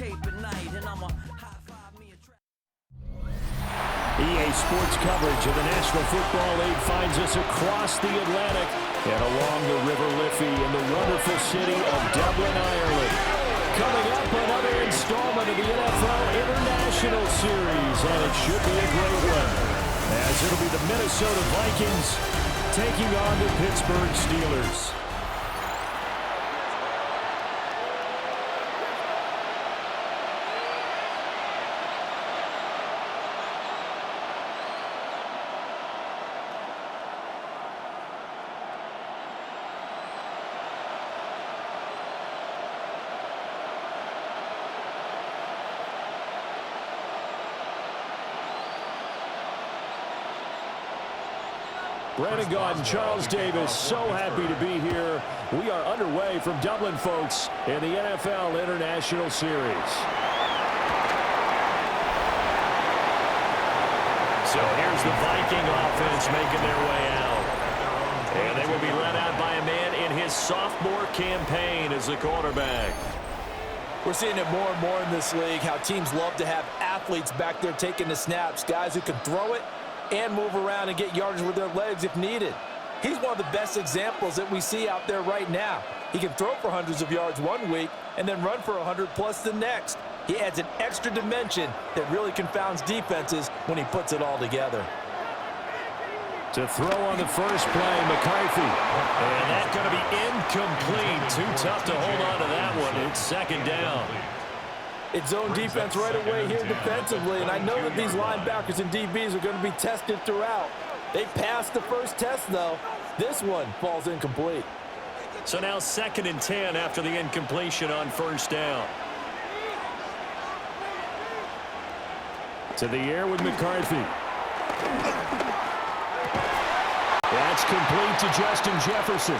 cape at night, and I'm a high-five me a trap. EA Sports coverage of the National Football League finds us across the Atlantic and along the River Liffey in the wonderful city of Dublin, Ireland. Coming up, another installment of the NFL International Series, and it should be a great one, as it'll be the Minnesota Vikings taking on the Pittsburgh Steelers. Brandon Gaudin, Charles Davis, so happy to be here. We are underway from Dublin, folks, in the NFL International Series. So here's the Viking offense making their way out. And they will be led out by a man in his sophomore campaign as the quarterback. We're seeing it more and more in this league, how teams love to have athletes back there taking the snaps, guys who can throw it and move around and get yardage with their legs if needed. He's one of the best examples that we see out there right now. He can throw for hundreds of yards one week and then run for 100+ the next. He adds an extra dimension that really confounds defenses when he puts it all together. To throw on the first play, McCarthy. And that's going to be incomplete. Too tough to hold on to that one. It's second down. It's zone defense right away here defensively, and I know that these linebackers and DBs are going to be tested throughout. They passed the first test, though. This one falls incomplete. So now 2nd and 10 after the incompletion on first down. To the air with McCarthy. That's complete to Justin Jefferson.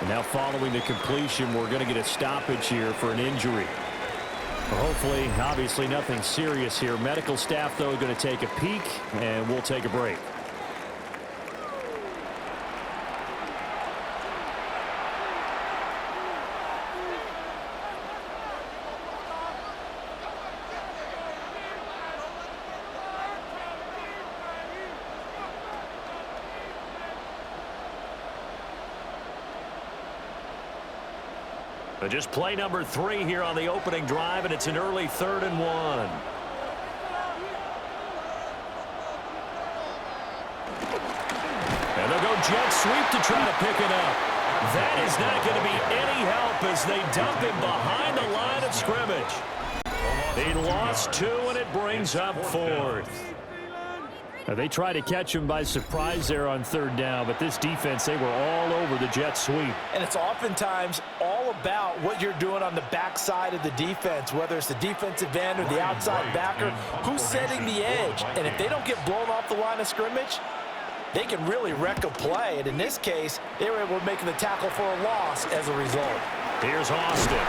And now following the completion, we're going to get a stoppage here for an injury. Hopefully, obviously nothing serious here. Medical staff, though, going to take a peek, and we'll take a break. Just play number 3 here on the opening drive, and it's an early 3rd and 1. And they'll go jet sweep to try to pick it up. That is not going to be any help as they dump him behind the line of scrimmage. He lost 2, and it brings up 4th. Now, they tried to catch him by surprise there on 3rd down, but this defense, they were all over the jet sweep. And it's oftentimes all about what you're doing on the backside of the defense, whether it's the defensive end or the outside backer, who's setting the edge. And if they don't get blown off the line of scrimmage, they can really wreck a play. And in this case, they were able to make the tackle for a loss as a result. Here's Austin.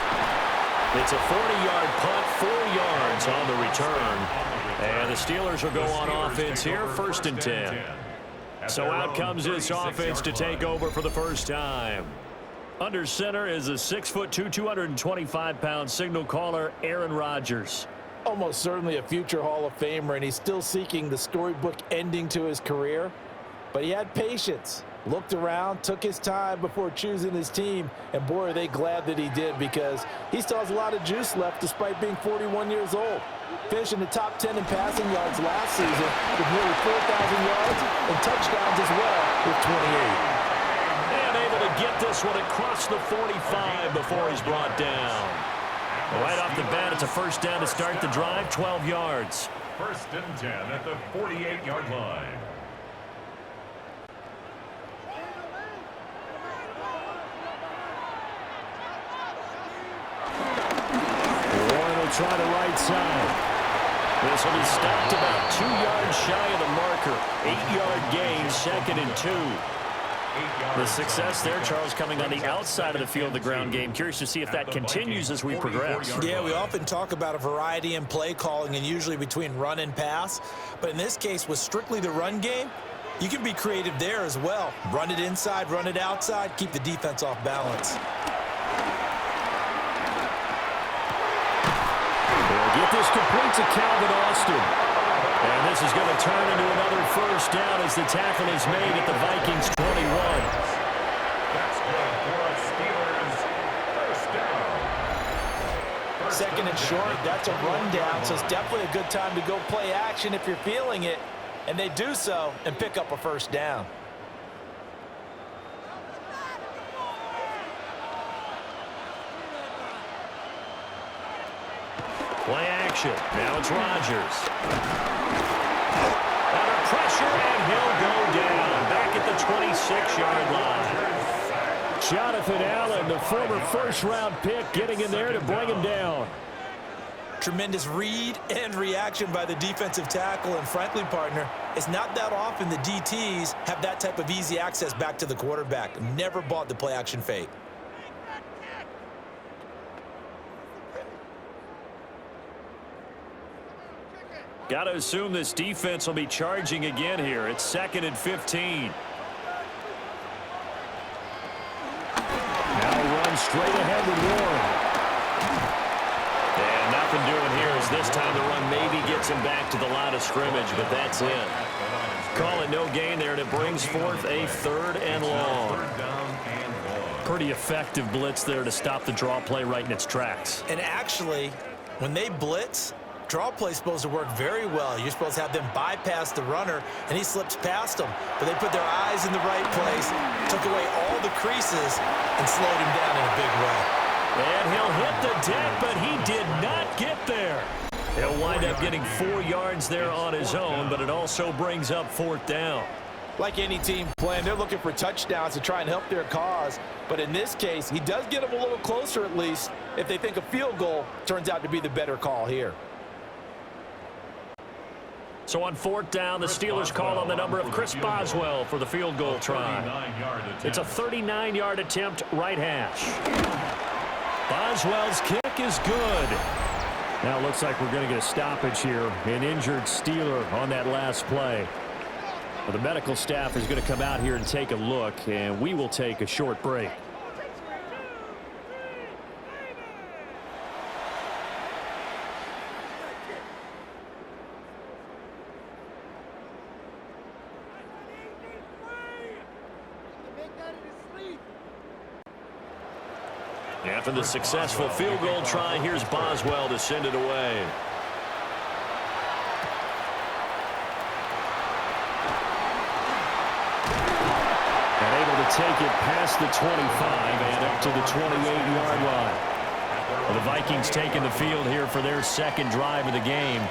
It's a 40-yard punt, 4 yards on the return. And the Steelers will go on offense here, 1st and 10. So out comes this offense to take over for the first time. Under center is a 6'2", 225-pound signal caller, Aaron Rodgers. Almost certainly a future Hall of Famer, and he's still seeking the storybook ending to his career. But he had patience, looked around, took his time before choosing his team, and boy, are they glad that he did, because he still has a lot of juice left despite being 41 years old. Finishing the top 10 in passing yards last season with nearly 4,000 yards and touchdowns as well with 28. And able to get this one across the 45 before he's brought down. Right off the bat, it's a first down to start the drive, 12 yards. 1st and 10 at the 48-yard line. Warren will try the right side. This will be stopped about 2 yards shy of the marker. 8-yard gain, 2nd and 2. The success there, Charles, coming on the outside of the field, the ground game. Curious to see if that continues as we progress. Yeah, we often talk about a variety in play calling and usually between run and pass. But in this case, with strictly the run game, you can be creative there as well. Run it inside, run it outside, keep the defense off balance. get this complete to Calvin Austin. And this is going to turn into another first down as the tackle is made at the Vikings 21. That's good for a Steelers first down. Second and short, that's a rundown, so it's definitely a good time to go play action if you're feeling it. And they do so and pick up a first down. Play action. Now it's Rodgers. Under pressure, and he'll go down. Back at the 26-yard line. Jonathan Allen, the former first-round pick, getting in there to bring him down. Tremendous read and reaction by the defensive tackle. And frankly, partner, it's not that often the DTs have that type of easy access back to the quarterback. Never bought the play-action fake. Got to assume this defense will be charging again here. It's 2nd and 15. Now run straight ahead with Warren. And nothing doing here as this time the run maybe gets him back to the line of scrimmage, but that's it. Call it no gain there, and it brings forth a 3rd and long. Pretty effective blitz there to stop the draw play right in its tracks. And actually, when they blitz, draw play is supposed to work very well. You're supposed to have them bypass the runner, and he slips past them. But they put their eyes in the right place, took away all the creases, and slowed him down in a big way. And he'll hit the deck, but he did not get there. He'll wind up getting 4 yards there on his own, but it also brings up 4th down. Like any team playing, they're looking for touchdowns to try and help their cause. But in this case, he does get them a little closer at least if they think a field goal turns out to be the better call here. So on 4th down, the Steelers call on the number of Chris Boswell for the field goal try. It's a 39-yard attempt, right hash. Boswell's kick is good. Now it looks like we're going to get a stoppage here. An injured Steeler on that last play. Well, the medical staff is going to come out here and take a look, and we will take a short break. After the successful field goal try, here's Boswell to send it away. And able to take it past the 25 and up to the 28-yard line. Well, the Vikings taking the field here for their 2nd drive of the game.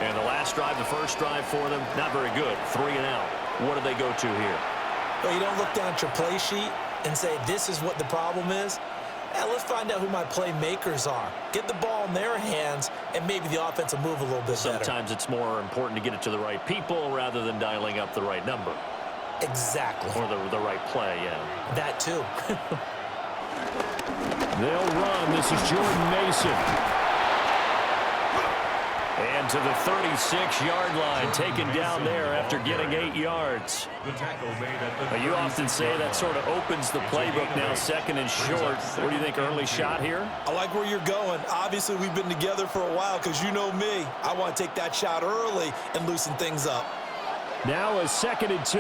And the last drive, the first drive for them, not very good. 3 and out. What do they go to here? Well, you don't look down at your play sheet and say, this is what the problem is. Now let's find out who my playmakers are. Get the ball in their hands, and maybe the offense will move a little bit better. Sometimes it's more important to get it to the right people rather than dialing up the right number. Exactly. Or the right play, yeah. That too. They'll run. This is Jordan Mason. And to the 36-yard line, taken down there after getting 8 yards. You often say that sort of opens the playbook now, 2nd and short. What do you think, early shot here? I like where you're going. Obviously, we've been together for a while because you know me. I want to take that shot early and loosen things up. Now a 2nd and 2.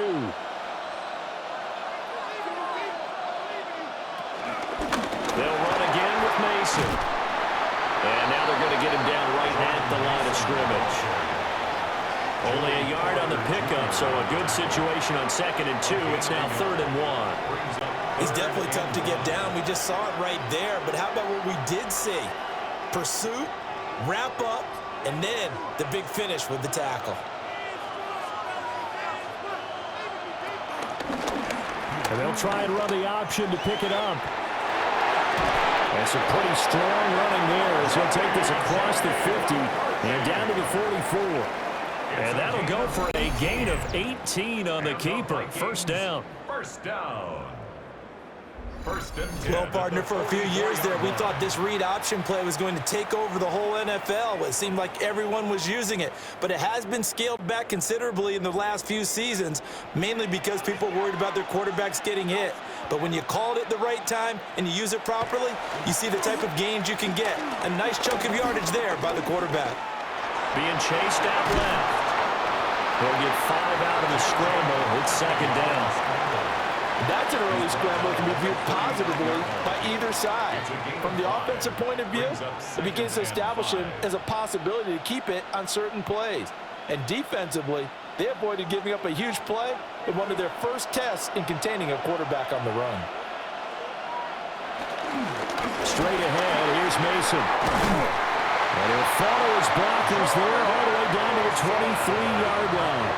They'll run again with Mason. And now they're going to get him down right at the line of scrimmage. Only a yard on the pickup, so a good situation on 2nd and 2. It's now 3rd and 1. He's definitely tough to get down. We just saw it right there. But how about what we did see? Pursuit, wrap up, and then the big finish with the tackle. And they'll try and run the option to pick it up. That's a pretty strong running there as he'll take this across the 50 and down to the 44. And that'll go for a gain of 18 on the keeper. First down. First down. First and 10. Well, partner, for a few years there, we thought this read option play was going to take over the whole NFL. It seemed like everyone was using it, but it has been scaled back considerably in the last few seasons, mainly because people are worried about their quarterbacks getting hit. But when you call it at the right time and you use it properly, you see the type of gains you can get. A nice chunk of yardage there by the quarterback. Being chased out left. They'll get 5 out of the scramble. It's second down. That's an early scramble that can be viewed positively by either side. From the offensive point of view, it begins to establish him as a possibility to keep it on certain plays. And defensively, they avoided giving up a huge play in one of their first tests in containing a quarterback on the run. Straight ahead, here's Mason. And he'll follow his blockers there all the way down to the 23-yard line.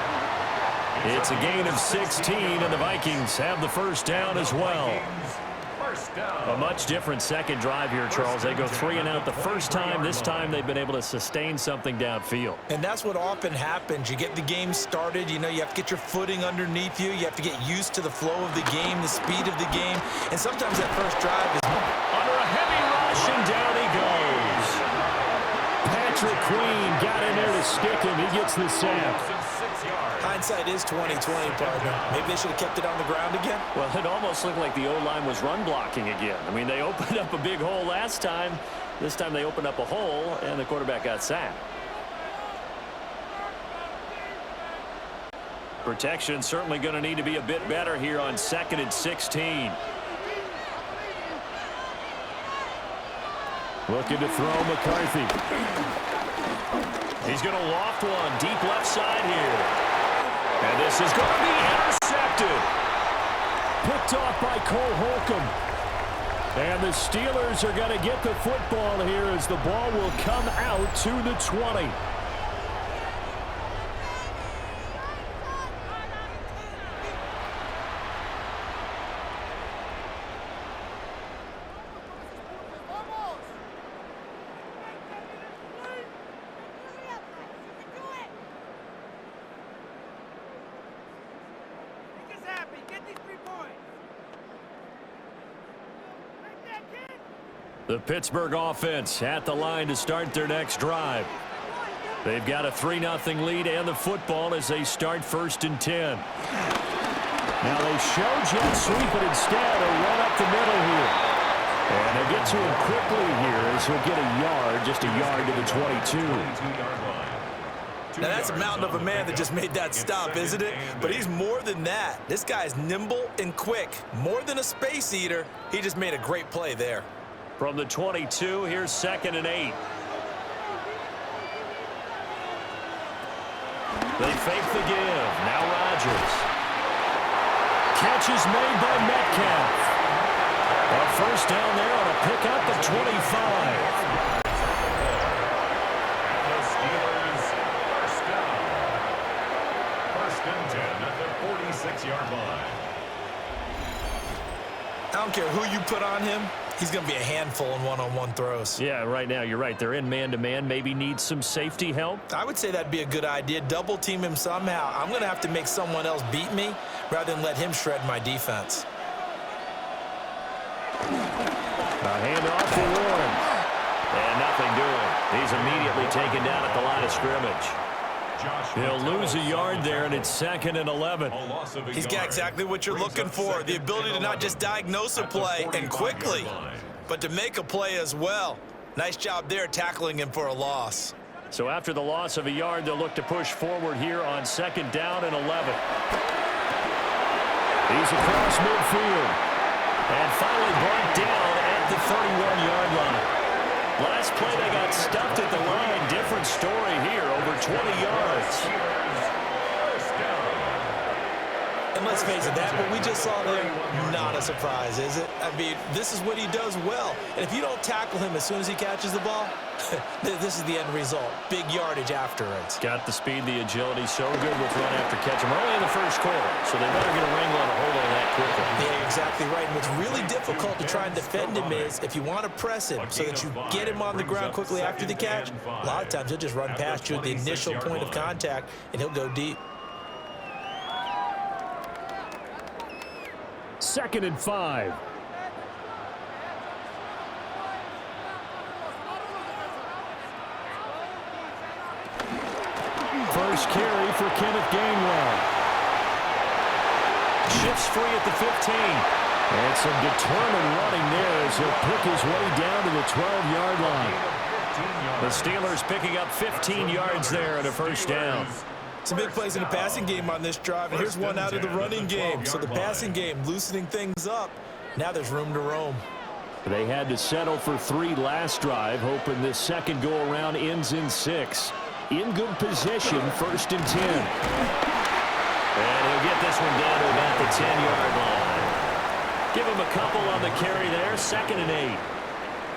It's a gain of 16, and the Vikings have the first down as well. A much different second drive here, Charles. They go 3 and out the first time. This time they've been able to sustain something downfield. And that's what often happens. You get the game started. You know, you have to get your footing underneath you. You have to get used to the flow of the game, the speed of the game. And sometimes that first drive is under a heavy rush, and down he goes. Patrick Queen got in there to stick him. He gets the sack. Hindsight is 20/20, partner. Maybe they should have kept it on the ground again. Well, it almost looked like the O-line was run blocking again. I mean, they opened up a big hole last time. This time they opened up a hole, and the quarterback got sacked. Protection certainly going to need to be a bit better here on 2nd and 16. Looking to throw McCarthy. He's going to loft one deep left side here. And this is going to be intercepted. Picked off by Cole Holcomb. And the Steelers are going to get the football here as the ball will come out to the 20. The Pittsburgh offense at the line to start their next drive. They've got a 3-0 lead and the football as they start 1st and 10. Now they show jet sweep it instead, a run up the middle here. And they get to him quickly here as he'll get a yard, just a yard to the 22. Now that's a mountain of a man that just made that stop, isn't it? But he's more than that. This guy's nimble and quick. More than a space eater, he just made a great play there. From the 22, here's 2nd and 8. They fake the give. Now Rodgers. Catch is made by Metcalf. A first down there on a pickup at 25. The Steelers first down. 1st and 10 at the 46-yard line. I don't care who you put on him. He's going to be a handful in one-on-one throws. Yeah, right now, you're right. They're in man-to-man. Maybe need some safety help. I would say that'd be a good idea. Double team him somehow. I'm going to have to make someone else beat me rather than let him shred my defense. A handoff for Warren. And nothing doing. He's immediately taken down at the line of scrimmage. He'll lose a yard there, and it's 2nd and 11. He's got exactly what you're looking for, the ability to not just diagnose a play and quickly, but to make a play as well. Nice job there tackling him for a loss. So after the loss of a yard, they'll look to push forward here on 2nd down and 11. He's across midfield. And finally brought down at the 31-yard line. Last play, they got stuffed at the line. Different story here, over 20 yards. And let's face it, that what we just saw there, not a surprise, is it? I mean, this is what he does well. And if you don't tackle him as soon as he catches the ball, this is the end result. Big yardage afterwards. Got the speed, the agility, so good with run after catch. We're only in the first quarter, so they better get a wrangle and a hold on that quickly. Yeah, exactly right. And what's really difficult to try and defend him is if you want to press him so that you get him on the ground quickly after the catch, a lot of times he'll just run past you at the initial point of contact, and he'll go deep. 2nd and 5. first carry for Kenneth Gainwell. Shifts free at the 15. And some determined running there as he'll pick his way down to the 12-yard line. The Steelers picking up 15 yards there and a first down. Some big plays in the passing game on this drive, and here's one out of the running game. So the passing game loosening things up. Now there's room to roam. They had to settle for 3 last drive, hoping this second go-around ends in 6. In good position, 1st and 10. And he'll get this one down to about the 10-yard line. Give him a couple on the carry there, 2nd and 8.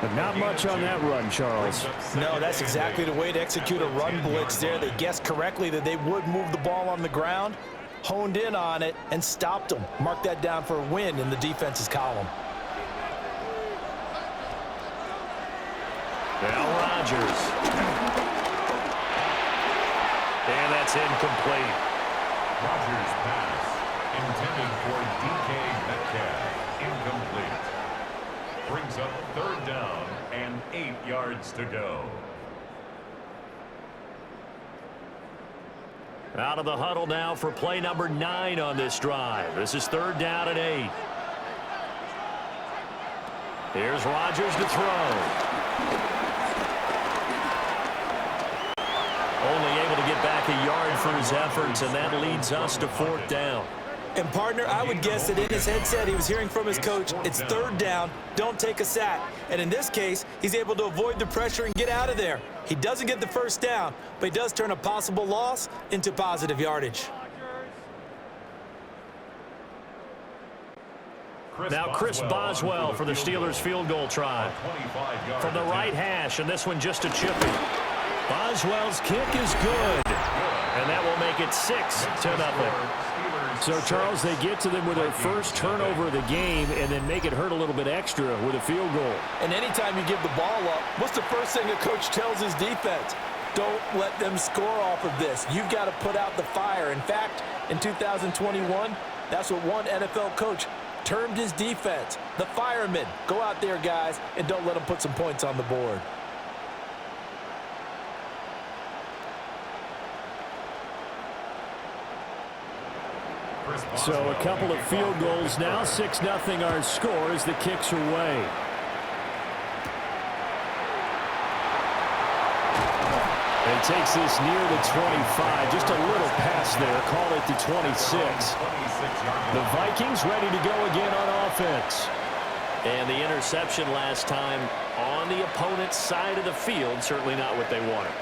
But not much on that run, Charles. No, that's exactly the way to execute a run blitz there. They guessed correctly that they would move the ball on the ground, honed in on it, and stopped them. Mark that down for a win in the defense's column. Now Rodgers. And that's incomplete. Rodgers' pass intended for DK Metcalf. Incomplete. Brings up 3rd down and 8 yards to go. Out of the huddle now for play number 9 on this drive. This is 3rd down and 8. Here's Rodgers to throw. Only able to get back a yard for his efforts, and that leads us to 4th down. And, partner, I would guess that in his headset he was hearing from his coach, it's 3rd down, don't take a sack. And in this case, he's able to avoid the pressure and get out of there. He doesn't get the 1st down, but he does turn a possible loss into positive yardage. Now Chris Boswell for the Steelers field goal try. From the right hash, and this one just a chippy. Boswell's kick is good. And that will make it 6-0. So, Charles, they get to them with their first turnover of the game and then make it hurt a little bit extra with a field goal. And anytime you give the ball up, what's the first thing a coach tells his defense? Don't let them score off of this. You've got to put out the fire. In fact, in 2021, that's what one NFL coach termed his defense. The firemen. Go out there, guys, and don't let them put some points on the board. So a couple of field goals now, 6-0 our score as the kicks are away. And he takes this near the 25, just a little pass there, call it the 26. The Vikings ready to go again on offense. And the interception last time on the opponent's side of the field, certainly not what they wanted.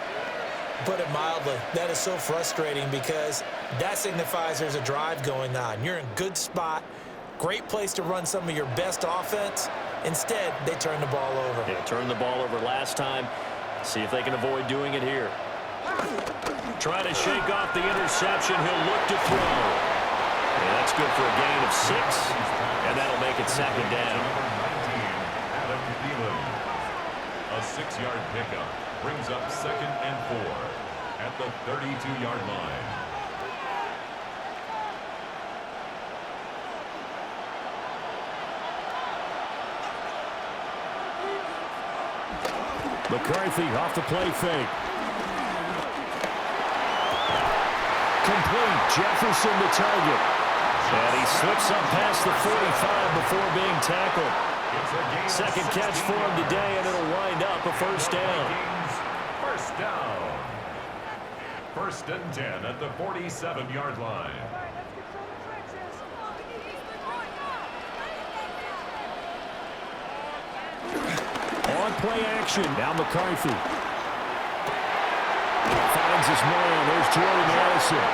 Put it mildly, that is so frustrating because that signifies there's a drive going on. You're in a good spot, great place to run some of your best offense. Instead, they turn the ball over. Yeah, turned the ball over last time. See if they can avoid doing it here. Trying to shake off the interception. He'll look to throw. Yeah, that's good for a gain of 6, and that'll make it 2nd down. A 6-yard pickup brings up 2nd and 4 at the 32-yard line. McCarthy off the play fake. Complete. Jefferson to target. And he slips up past the 45 before being tackled. 2nd catch for him today, and it'll wind up a 1st down. First down. 1st and 10 at the 47-yard line. On play action. Now McCarthy. Finds his man. There's Jordan Addison.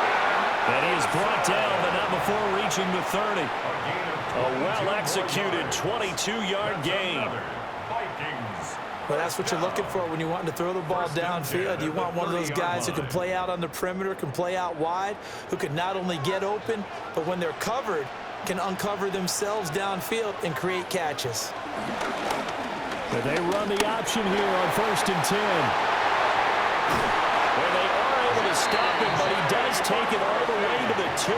And he is brought down, but not before reaching the 30. A well-executed 22-yard gain. Well, that's what you're looking for when you want to throw the ball downfield. You want one of those guys who can play out on the perimeter, can play out wide, who can not only get open, but when they're covered, can uncover themselves downfield and create catches. But they run the option here on 1st and 10. Well, they are able to stop him, but he does take it all the way to the 2.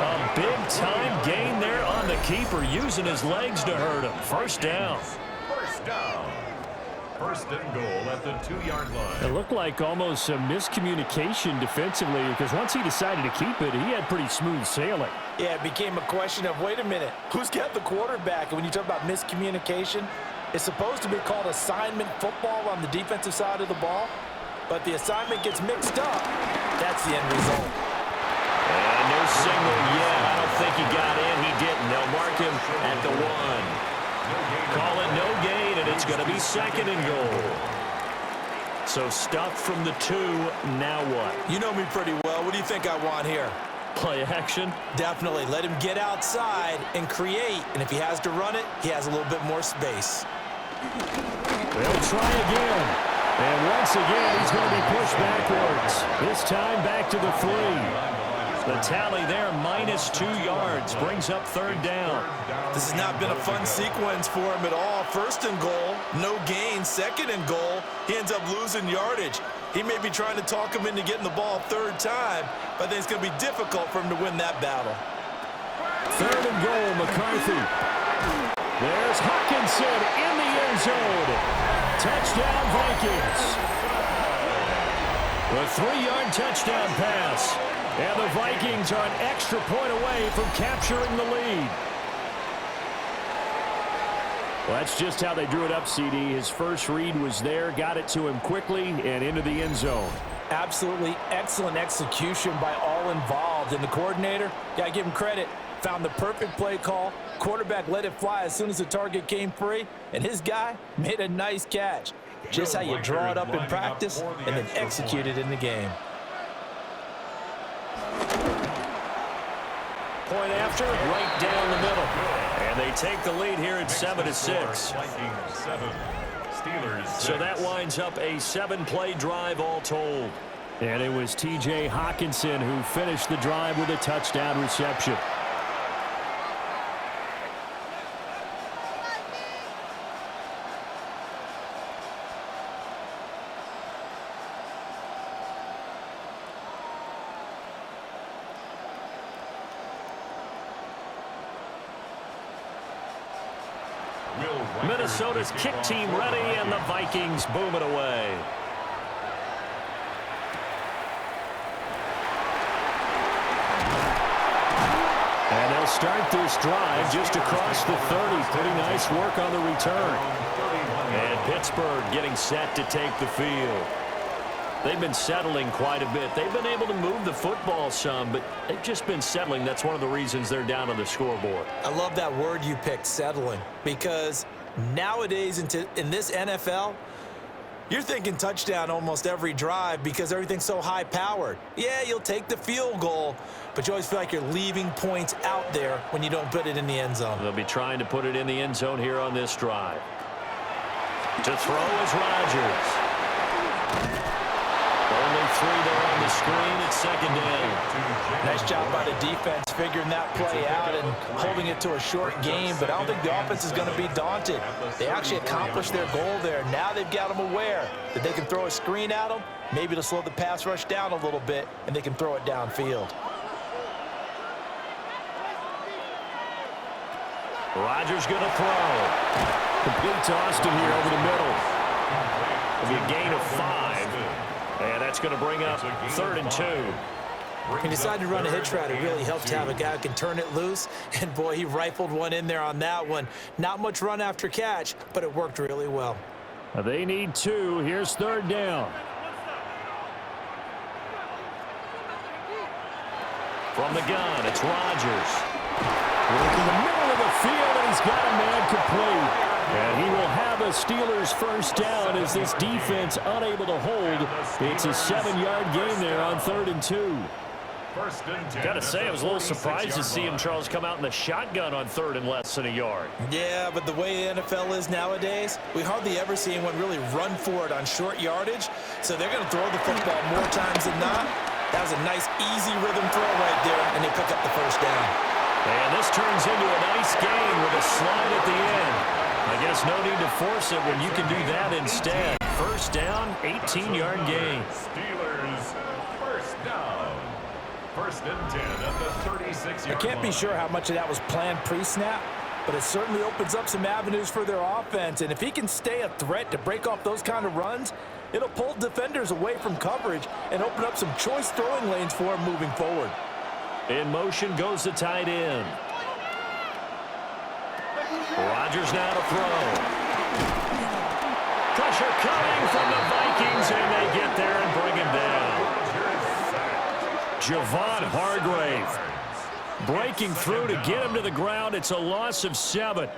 A big-time gain there on the keeper, using his legs to hurt him. 1st down. First down. First and goal at the 2-yard line. It looked like almost some miscommunication defensively because once he decided to keep it, he had pretty smooth sailing. Yeah, it became a question of, wait a minute, who's got the quarterback? And when you talk about miscommunication, it's supposed to be called assignment football on the defensive side of the ball, but the assignment gets mixed up. That's the end result. And no signal yet. I don't think he got in. He didn't. They'll mark him at the 1. Call it no gain, and it's going to be second and goal. So stuff from the 2. Now what? You know me pretty well. What do you think I want here? Play action? Definitely. Let him get outside and create. And if he has to run it, he has a little bit more space. They'll try again. And once again, he's going to be pushed backwards. This time back to the 3. The tally there, -2 yards, brings up third down. This has not been a fun sequence for him at all. First and goal, no gain. Second and goal, he ends up losing yardage. He may be trying to talk him into getting the ball third time, but I think it's going to be difficult for him to win that battle. Third and goal, McCarthy. There's Hawkinson in the end zone. Touchdown, Vikings. A 3-yard touchdown pass. And the Vikings are an extra point away from capturing the lead. Well, that's just how they drew it up, CD. His first read was there, got it to him quickly, and into the end zone. Absolutely excellent execution by all involved. And the coordinator, got to give him credit, found the perfect play call. Quarterback let it fly as soon as the target came free, and his guy made a nice catch. Just how you draw it up in practice and then execute it in the game. Point after, right down the middle. And they take the lead here at 7-6. So that winds up a 7-play drive all told. And it was T.J. Hawkinson who finished the drive with a touchdown reception. Minnesota's kick team ready, and the Vikings boom it away. And they'll start this drive just across the 30. Pretty nice work on the return. And Pittsburgh getting set to take the field. They've been settling quite a bit. They've been able to move the football some, but they've just been settling. That's one of the reasons they're down on the scoreboard. I love that word you picked, settling, because nowadays in this NFL, you're thinking touchdown almost every drive because everything's so high-powered. Yeah, you'll take the field goal, but you always feel like you're leaving points out there when you don't put it in the end zone. They'll be trying to put it in the end zone here on this drive. To throw is Rodgers. Only 3 there on the screen at second down. Nice job by the defense figuring that play out and holding it to a short game, but I don't think the offense is going to be daunted. They actually accomplished their goal there. Now they've got them aware that they can throw a screen at them, maybe to slow the pass rush down a little bit, and they can throw it downfield. Rodgers going to throw. Complete to Austin here over the middle. It'll be a gain of 5. And that's going to bring up 3rd and 2. He decided to run a hitch route. It really helped to have a guy who can turn it loose. And, boy, he rifled one in there on that one. Not much run after catch, but it worked really well. They need 2. Here's 3rd down. From the gun, it's Rodgers. Working the middle of the field, and he's got a man complete. And he will have a Steelers first down as this defense unable to hold. It's a 7-yard gain there on 3rd and 2. Got to say, I was a little surprised to see him, Charles, come out in the shotgun on 3rd and less than a yard. Yeah, but the way the NFL is nowadays, we hardly ever see anyone really run for it on short yardage. So they're going to throw the football more times than not. That was a nice, easy rhythm throw right there, and they pick up the first down. And this turns into a nice gain with a slide at the end. I guess no need to force it when you can do that instead. First down, 18-yard gain. Steelers first down. 1st and 10 at the 36-yard line. I can't be sure how much of that was planned pre-snap, but it certainly opens up some avenues for their offense. And if he can stay a threat to break off those kind of runs, it'll pull defenders away from coverage and open up some choice throwing lanes for him moving forward. In motion goes the tight end. Rodgers now to throw. Pressure coming from the Vikings, and they get there and bring him down. Javon Hargrave breaking through to get him to the ground. It's a loss of 7.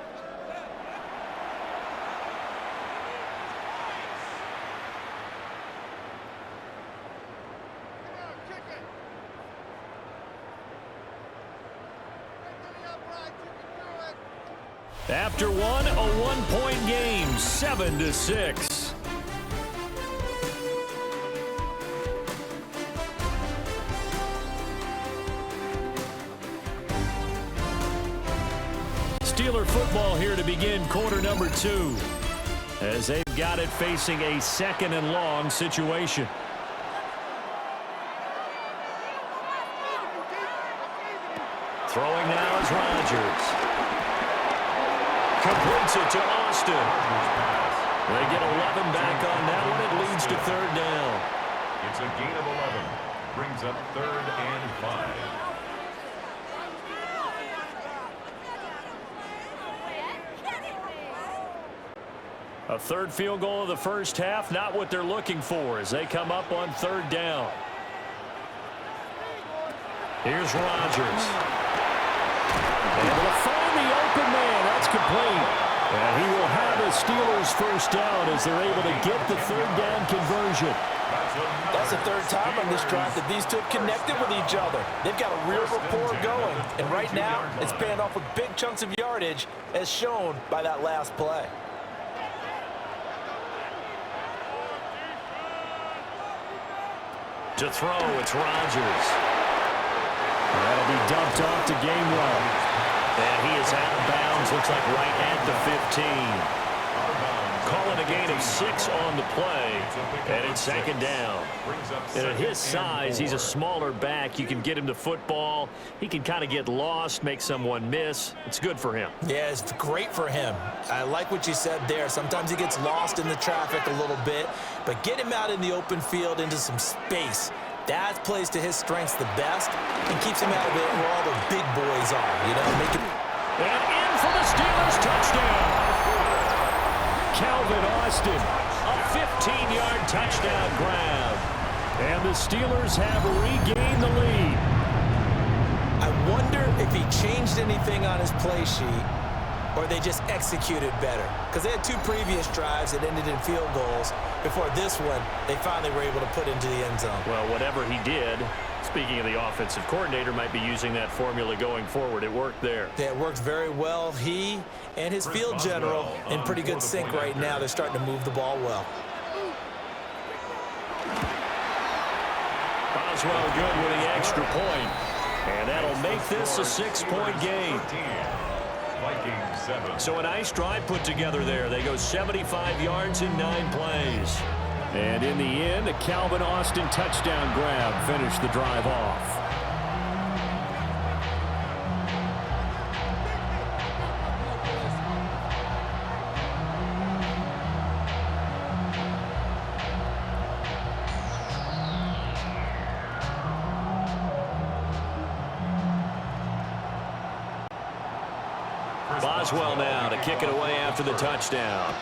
After one, a one-point game, 7-6. Steeler football here to begin quarter number 2, as they've got it facing a 2nd and long situation. Throwing now is Rodgers. Completes it to Austin. They get 11 back on that one. It leads to 3rd down. It's a gain of 11. Brings up 3rd and 5. A 3rd field goal of the first half, not what they're looking for as they come up on 3rd down. Here's Rodgers. Able to find the open man. That's complete. And he will have a Steelers first down as they're able to get the 3rd down conversion. That's the 3rd time on this drive that these two have connected with each other. They've got a real rapport going. And right now, it's paying off with big chunks of yardage as shown by that last play. To throw, it's Rodgers. That'll be dumped off to Gainwell. And he is out of bounds, looks like right at the 15. Calling a gain of 6 on the play, and it's 2nd down. And at his size, he's a smaller back. You can get him to football. He can kind of get lost, make someone miss. It's good for him. Yeah, it's great for him. I like what you said there. Sometimes he gets lost in the traffic a little bit, but get him out in the open field into some space. That plays to his strengths the best and keeps him out of it where all the big boys are, you know, make him. And in for the Steelers touchdown. Calvin Austin, a 15-yard touchdown grab. And the Steelers have regained the lead. I wonder if he changed anything on his play sheet or they just executed better. Because they had 2 previous drives that ended in field goals. Before this one, they finally were able to put into the end zone. Well, whatever he did, speaking of the offensive coordinator, might be using that formula going forward. It worked there. Yeah, it worked very well. He and his field general in pretty good sync right now. They're starting to move the ball well. Boswell good with the extra point. And that'll make this a 6-point game. So a nice drive put together there. They go 75 yards in 9 plays. And in the end, a Calvin Austin touchdown grab finished the drive off. Boswell now to kick it away after the touchdown.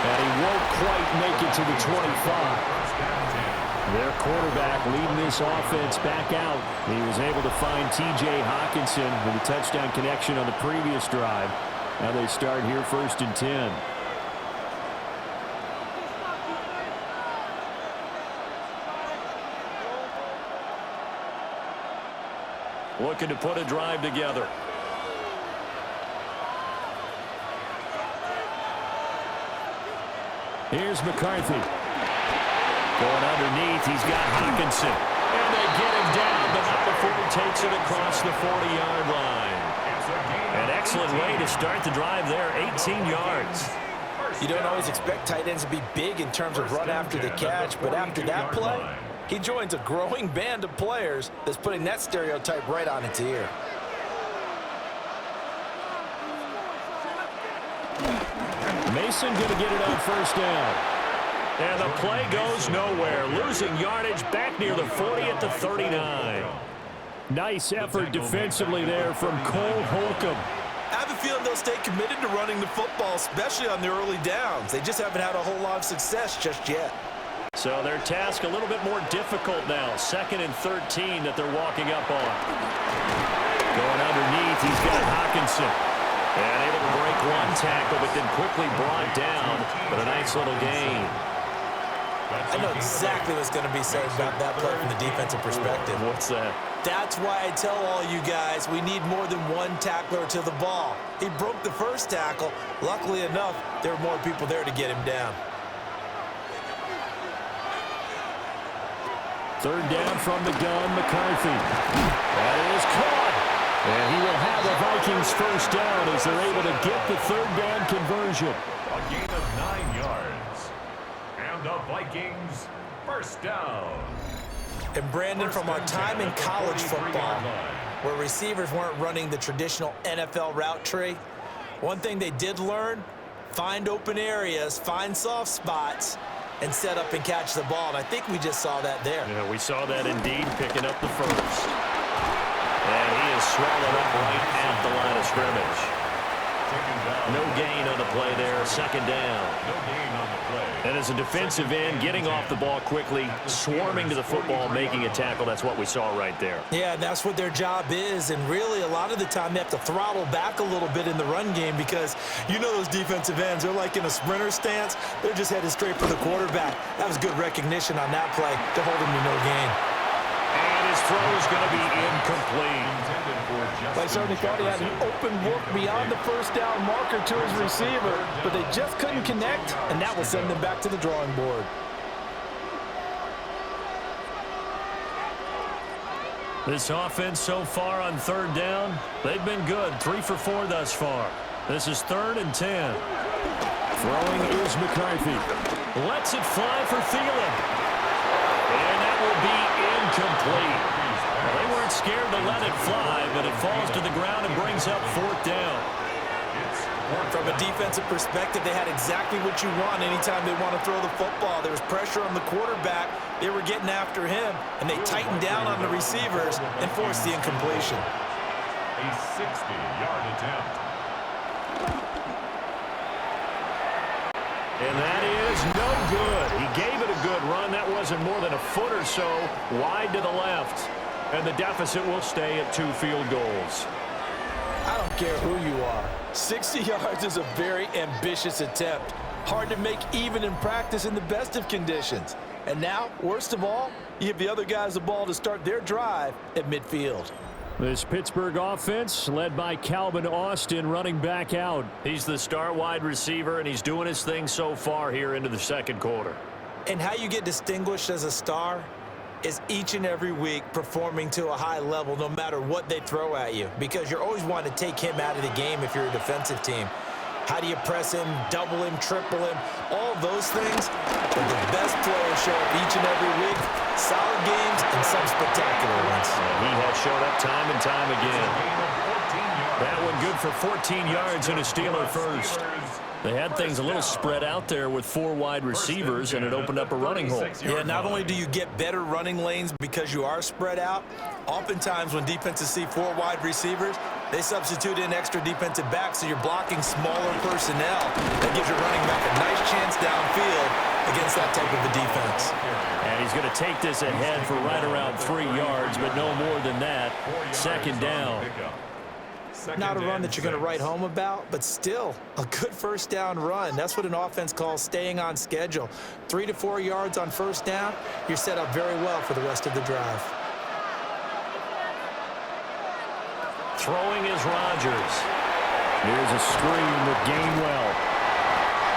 And he won't quite make it to the 25. Their quarterback leading this offense back out. He was able to find T.J. Hawkinson with a touchdown connection on the previous drive. Now they start here 1st and 10. Looking to put a drive together. Here's McCarthy. Going underneath, he's got Hawkinson. And they get him down, but not before he takes it across the 40-yard line. An excellent way to start the drive there, 18 yards. You don't always expect tight ends to be big in terms of run after the catch, but after that play, He joins a growing band of players that's putting that stereotype right on its ear. Mason going to get it on first down. And the play goes nowhere. Losing yardage back near the 40 at the 39. Nice effort defensively there from Cole Holcomb. I have a feeling they'll stay committed to running the football, especially on the early downs. They just haven't had a whole lot of success just yet. So their task a little bit more difficult now. 2nd and 13 that they're walking up on. Going underneath, he's got Hawkinson. And able to break one tackle, but then quickly brought down with a nice little gain. I know exactly what's going to be said about that play from the defensive perspective. What's that? That's why I tell all you guys we need more than one tackler to the ball. He broke the first tackle. Luckily enough, there were more people there to get him down. 3rd down from the gun, McCarthy. That is caught. And he will have the Vikings first down as they're able to get the 3rd down conversion. A gain of 9 yards. And the Vikings first down. And Brandon, from our time in college football, where receivers weren't running the traditional NFL route tree, one thing they did learn, find open areas, find soft spots, and set up and catch the ball. And I think we just saw that there. Yeah, we saw that indeed, picking up the first. And he is swallowed up right at the line of scrimmage. No gain on the play there, 2nd down. No gain on the play. And as a defensive end, getting off the ball quickly, swarming to the football, making a tackle, that's what we saw right there. Yeah, that's what their job is. And really, a lot of the time, they have to throttle back a little bit in the run game because you know those defensive ends, they're like in a sprinter stance. They're just headed straight for the quarterback. That was good recognition on that play to hold him to no gain. And his throw is going to be incomplete. I certainly thought he had an open look beyond the first down marker to his receiver, but they just couldn't connect, and that will send them back to the drawing board. This offense so far on 3rd down, they've been good. 3 for 4 thus far. This is 3rd and 10. Throwing is McCarthy. Lets it fly for Thielen. And that will be incomplete. Well, they weren't scared to let it fly, but it falls to the ground and brings up 4th down. From a defensive perspective, they had exactly what you want anytime they want to throw the football. There was pressure on the quarterback. They were getting after him, and they tightened down on the receivers and forced the incompletion. A 60-yard attempt. And that is no good. He gave it a good run. That wasn't more than a foot or so wide to the left. And the deficit will stay at 2 field goals. I don't care who you are. 60 yards is a very ambitious attempt. Hard to make even in practice in the best of conditions. And now, worst of all, you give the other guys the ball to start their drive at midfield. This Pittsburgh offense led by Calvin Austin running back out. He's the star wide receiver, and he's doing his thing so far here into the 2nd quarter. And how you get distinguished as a star is each and every week performing to a high level no matter what they throw at you, because you're always wanting to take him out of the game if you're a defensive team. How do you press him, double him, triple him, all of those things? But the best players show up each and every week, solid games and some spectacular ones. And he has showed up time and time again. That one good for 14 yards and a Steeler first. They had things a little spread out there with 4 wide receivers, and it opened up a running hole. Yeah, not only do you get better running lanes because you are spread out, oftentimes when defenses see 4 wide receivers, they substitute in extra defensive backs, so you're blocking smaller personnel. That gives your running back a nice chance downfield against that type of a defense. And he's going to take this ahead for right around 3 yards, but no more than that. 2nd down. Not a run that you're going to write home about, but still a good first down run. That's what an offense calls staying on schedule. 3 to 4 yards on first down, you're set up very well for the rest of the drive. Throwing is Rodgers. Here's a screen with Gainwell.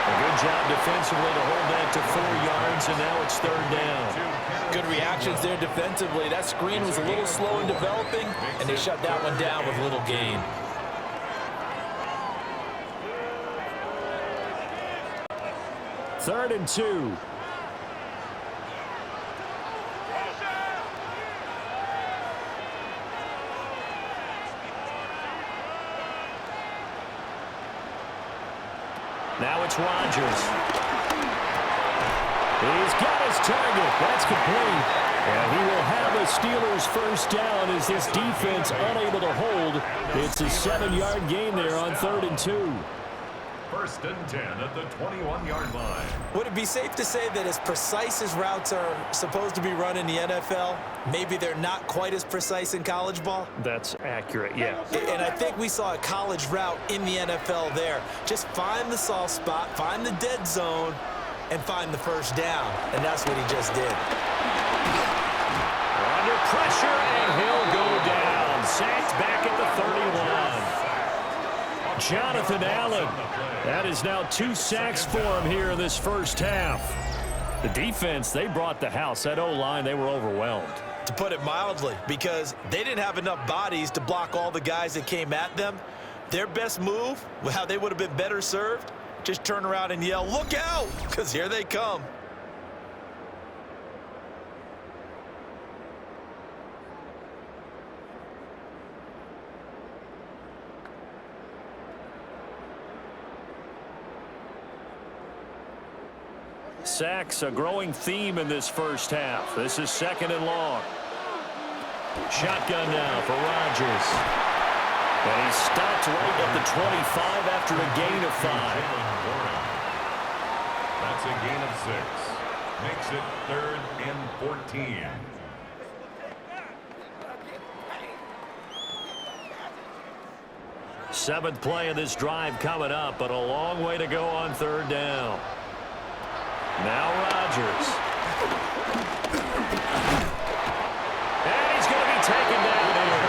A good job defensively to hold that to 4 yards, and now it's 3rd down. Good reactions there defensively. That screen was a little slow in developing, and they shut that one down with little gain. Third and 2. Now it's Rodgers. He's got his target. That's complete. And he will have a Steelers first down as this defense unable to hold. It's a 7-yard gain there on 3rd and 2. 1st and 10 at the 21-yard line. Would it be safe to say that as precise as routes are supposed to be run in the NFL, maybe they're not quite as precise in college ball? That's accurate, yeah. And I think we saw a college route in the NFL there. Just find the soft spot, find the dead zone, and find the first down. And that's what he just did. Under pressure, and he'll go down. Sacked back at the 31. Jonathan Allen. That is now 2 sacks for him here in this first half. The defense, they brought the house. That O-line, they were overwhelmed. To put it mildly, because they didn't have enough bodies to block all the guys that came at them. Their best move, how they would have been better served, just turn around and yell, "Look out!" because here they come. Sacks, a growing theme in this first half. This is 2nd and long. Shotgun now for Rodgers. And he's stopped right at the 25 after a gain of 5. That's a gain of 6. Makes it 3rd and 14. Seventh play of this drive coming up, but a long way to go on 3rd down. Now Rodgers. And he's going to be taken down here.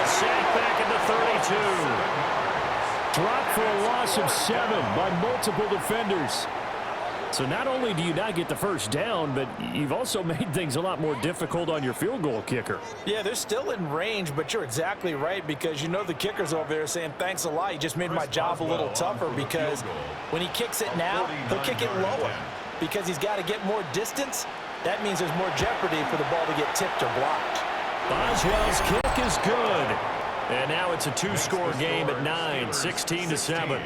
A sack back at the 32. Dropped for a loss of 7 by multiple defenders. So not only do you not get the first down, but you've also made things a lot more difficult on your field goal kicker. Yeah, they're still in range, but you're exactly right because you know the kicker's over there saying, thanks a lot. You just made my job a little tougher because when he kicks it now, he'll kick it lower because he's got to get more distance. That means there's more jeopardy for the ball to get tipped or blocked. Boswell's kick is good. And now it's a 2-score game at 9, 16-7.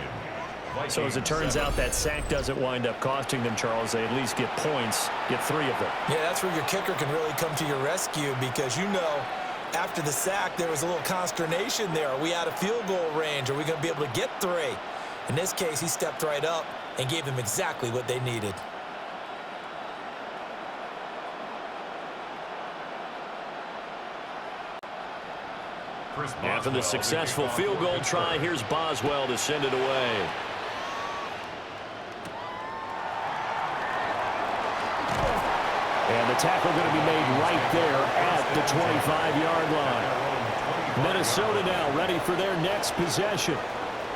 So as it turns out, that sack doesn't wind up costing them, Charles. They at least get points, get 3 of them. Yeah, that's where your kicker can really come to your rescue because you know after the sack there was a little consternation there. Are we out of field goal range? Are we going to be able to get 3? In this case, he stepped right up and gave them exactly what they needed. After the successful field goal try, here's Boswell to send it away. And the tackle going to be made right there at the 25-yard line. Minnesota now ready for their next possession.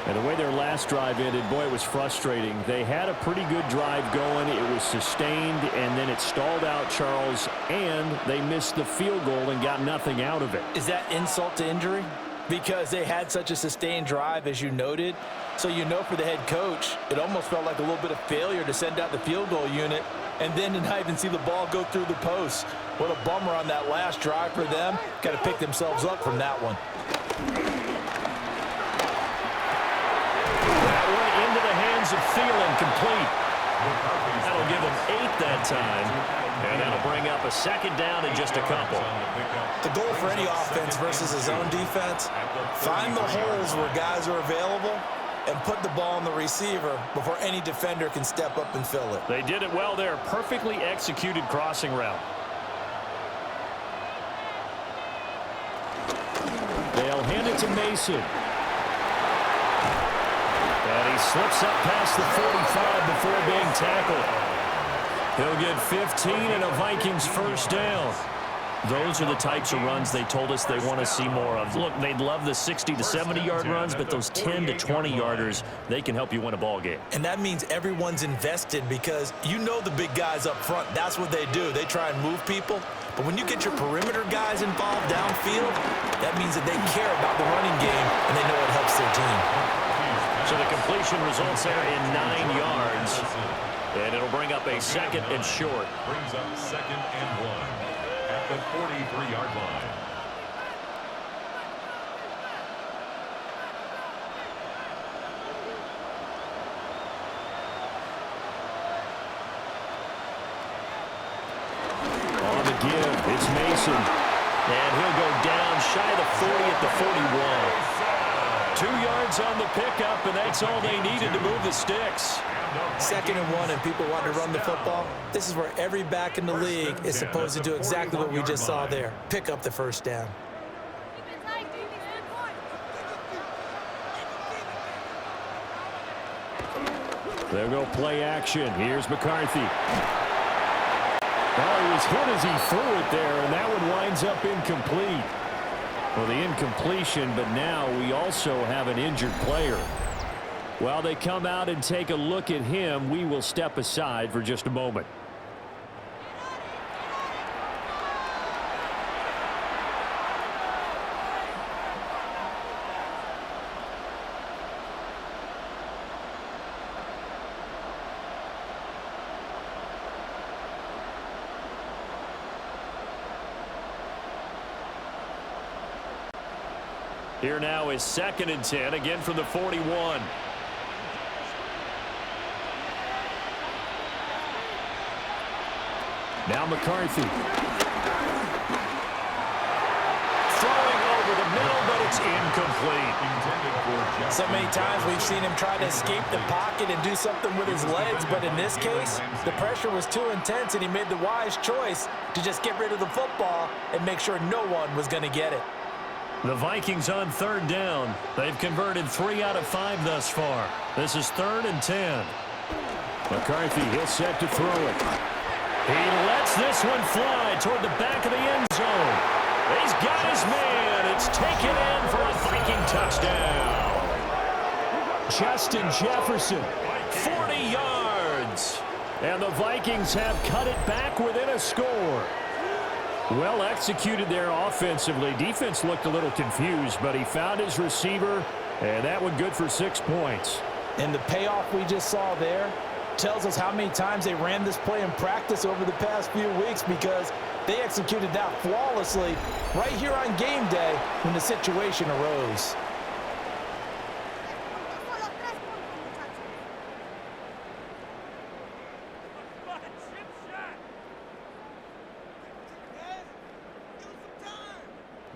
And the way their last drive ended, boy, it was frustrating. They had a pretty good drive going. It was sustained, and then it stalled out, Charles, and they missed the field goal and got nothing out of it. Is that insult to injury? Because they had such a sustained drive, as you noted. So you know for the head coach, it almost felt like a little bit of failure to send out the field goal unit and then to not even see the ball go through the post. What a bummer on that last drive for them. Got to pick themselves up from that one. That one into the hands of Thielen, complete. That'll give them 8 that time. And that'll bring up a 2nd down in just a couple. The goal for any offense versus his own defense, find the holes where guys are available and put the ball on the receiver before any defender can step up and fill it. They did it well there. Perfectly executed crossing route. They'll hand it to Mason. And he slips up past the 45 before being tackled. He'll get 15 and a Vikings first down. Those are the types of runs they told us they want to see more of. Look, they'd love the 60 to 70-yard runs, but those 10 to 20-yarders, they can help you win a ball game. And that means everyone's invested because you know the big guys up front, that's what they do. They try and move people. But when you get your perimeter guys involved downfield, that means that they care about the running game and they know it helps their team. So the completion results there in 9 yards. And it'll bring up a 2nd and short. Brings up 2nd and 1 at the 43-yard line. give. It's Mason. And he'll go down shy of the 40 at the 41. 2 yards on the pickup, and that's all they needed to move the sticks. 2nd and 1, and people want to run the football. This is where every back in the league is supposed to do exactly what we just saw there. Pick up the first down. They'll go play action. Here's McCarthy. Oh, he was hit as he threw it there, and that one winds up incomplete. Well, the incompletion, but now we also have an injured player. While they come out and take a look at him, we will step aside for just a moment. Here now is 2nd and 10, again from the 41. Now McCarthy. Throwing over the middle, but it's incomplete. So many times we've seen him try to escape the pocket and do something with his legs, but in this case, the pressure was too intense, and he made the wise choice to just get rid of the football and make sure no one was going to get it. The Vikings on 3rd down. They've converted 3 out of 5 thus far. This is 3rd and 10. McCarthy, he'll set to throw it. He lets this one fly toward the back of the end zone. He's got his man. It's taken in for a Viking touchdown. Justin Jefferson, 40 yards. And the Vikings have cut it back within a score. Well executed there offensively. Defense looked a little confused, but he found his receiver, and that one good for 6 points. And the payoff we just saw there tells us how many times they ran this play in practice over the past few weeks, because they executed that flawlessly right here on game day when the situation arose.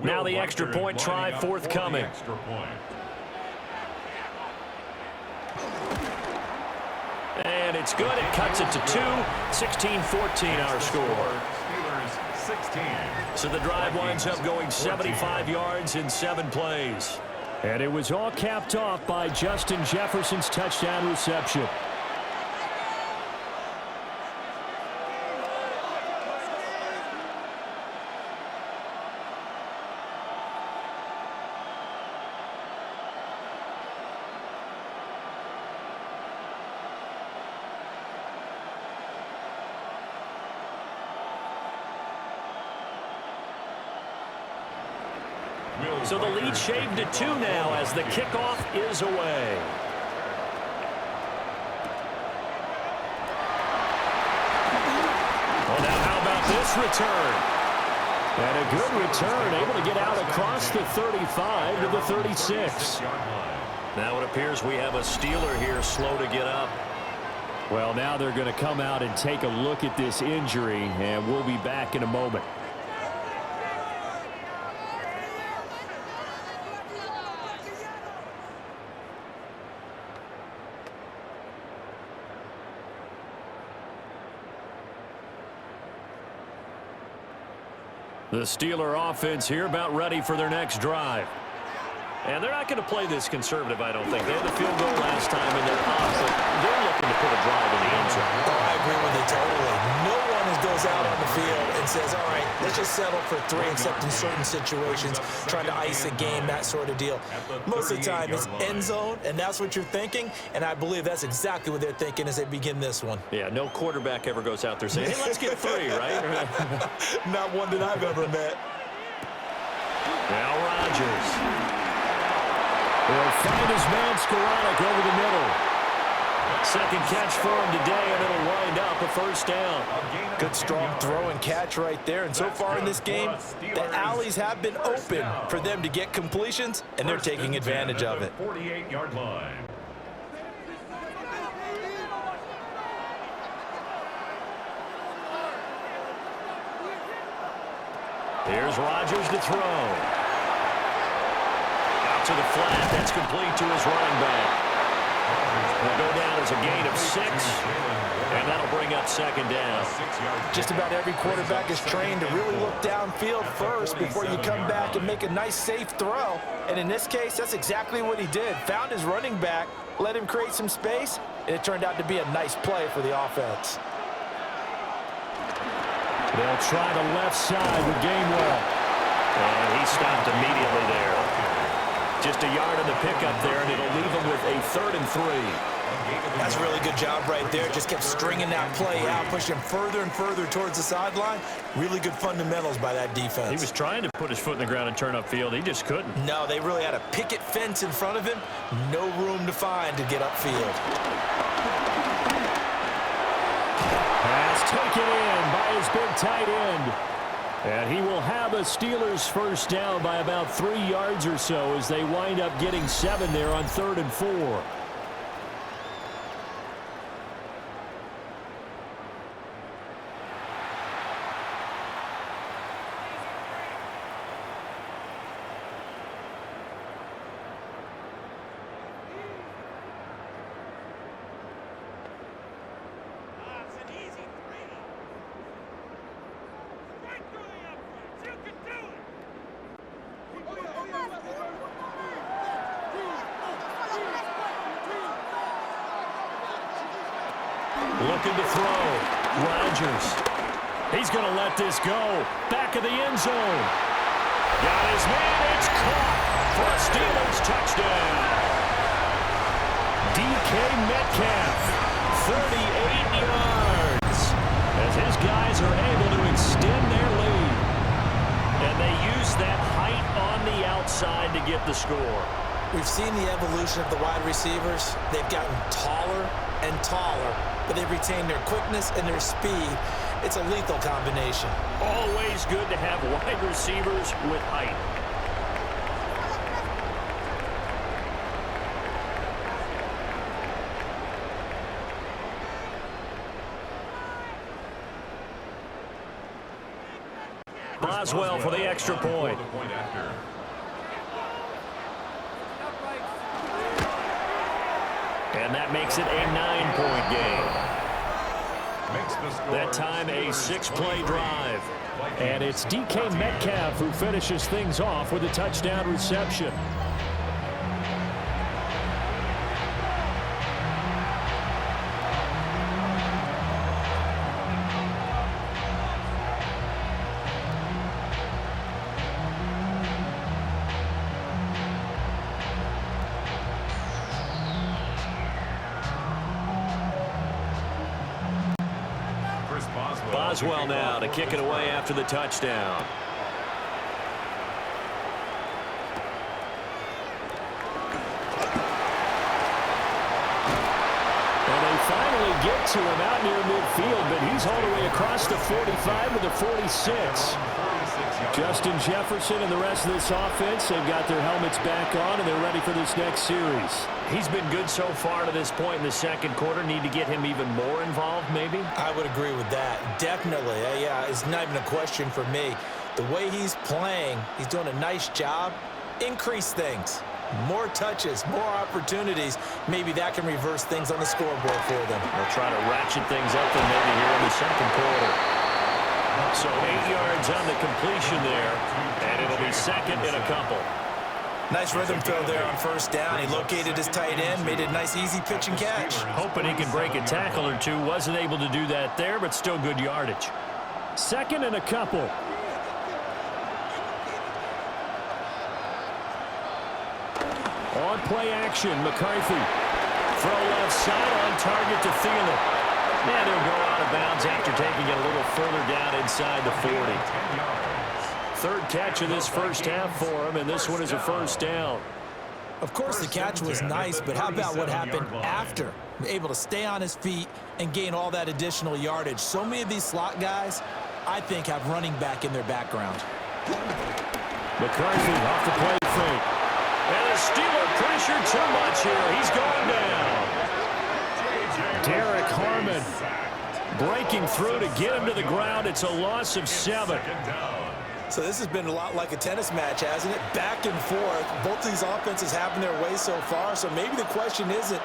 Now the extra point try forthcoming. And it's good. It cuts it to 2. 16-14 our score. So the drive winds up going 75 yards in 7 plays. And it was all capped off by Justin Jefferson's touchdown reception. So the lead shaved to 2 now as the kickoff is away. Well, now how about this return? And a good return, able to get out across the 35 to the 36. Now it appears we have a Steeler here slow to get up. Well, now they're going to come out and take a look at this injury, and we'll be back in a moment. The Steeler offense here about ready for their next drive. And they're not going to play this conservative, I don't think. They had the field goal last time, and they're up. But they're looking to put a drive in the end zone. Oh, I agree with you totally. No one goes out on the field and says, all right, let's just settle for 3, except in certain situations, trying to ice a game, that sort of deal. Most of the time, it's end zone, and that's what you're thinking. And I believe that's exactly what they're thinking as they begin this one. Yeah, no quarterback ever goes out there saying, hey, let's get 3, right? Not one that I've ever met. Now Rodgers. Will find his man Skoranek over the middle. Second catch for him today, and it'll wind up a first down. Good strong throw and catch right there. And so far in this game, the alleys have been open for them to get completions, and they're taking advantage of it. 48-yard line. Here's Rodgers to throw. Out to the flat. That's complete to his running back. Will go down as a gain of 6, and that'll bring up second down. Just about every quarterback is trained to really look downfield first before you come back and make a nice, safe throw. And in this case, that's exactly what he did. Found his running back, let him create some space, and it turned out to be a nice play for the offense. They'll try the left side with Gainwell. And he stopped immediately there. Just a yard on the pickup there, and it'll leave him with a 3rd and 3. That's a really good job right there. Just kept stringing that play out, pushing him further and further towards the sideline. Really good fundamentals by that defense. He was trying to put his foot in the ground and turn upfield. He just couldn't. No, they really had a picket fence in front of him. No room to find to get upfield. Pass taken in by his big tight end. And he will have a Steelers first down by about 3 yards or so as they wind up getting 7 there on 3rd and 4. Looking to throw. Rodgers. He's going to let this go. Back of the end zone. Got his man. It's caught for a Steelers touchdown. DK Metcalf, 38 yards. As his guys are able to extend their lead. And they use that height on the outside to get the score. We've seen the evolution of the wide receivers. They've gotten taller and taller, but they've retained their quickness and their speed. It's a lethal combination. Always good to have wide receivers with height. Boswell for the extra point. And that makes it a 9-point game. That time a 6-play drive. And it's DK Metcalf who finishes things off with a touchdown reception. Boswell now to kick it away after the touchdown. And they finally get to him out near midfield, but he's all the way across the 45 to the 46. Justin Jefferson and the rest of this offense, they've got their helmets back on, and they're ready for this next series. He's been good so far to this point in the second quarter. Need to get him even more involved, maybe? I would agree with that. Definitely. Yeah, it's not even a question for me. The way he's playing, he's doing a nice job. Increase things. More touches, more opportunities. Maybe that can reverse things on the scoreboard for them. They'll try to ratchet things up and maybe here in the second quarter. So 8 yards on the completion there, and it'll be second and a couple. Nice rhythm throw there on first down. He located his tight end, made it a nice, easy pitch and catch. Hoping he can break a tackle or two. Wasn't able to do that there, but still good yardage. Second and a couple. On play action, McCarthy. Throw left side on target to Thielen. And he'll go out of bounds after taking it a little further down inside the 40. Third catch of this first half for him, and this one is a first down. Of course, the catch was nice, but how about what happened after? Able to stay on his feet and gain all that additional yardage. So many of these slot guys, I think, have running back in their background. McCarthy off the play fake. And the Steeler pressure too much here. He's going down. Derek Harmon breaking through to get him to the ground. It's a loss of 7. So this has been a lot like a tennis match, hasn't it? Back and forth. Both these offenses having their way so far. So maybe the question isn't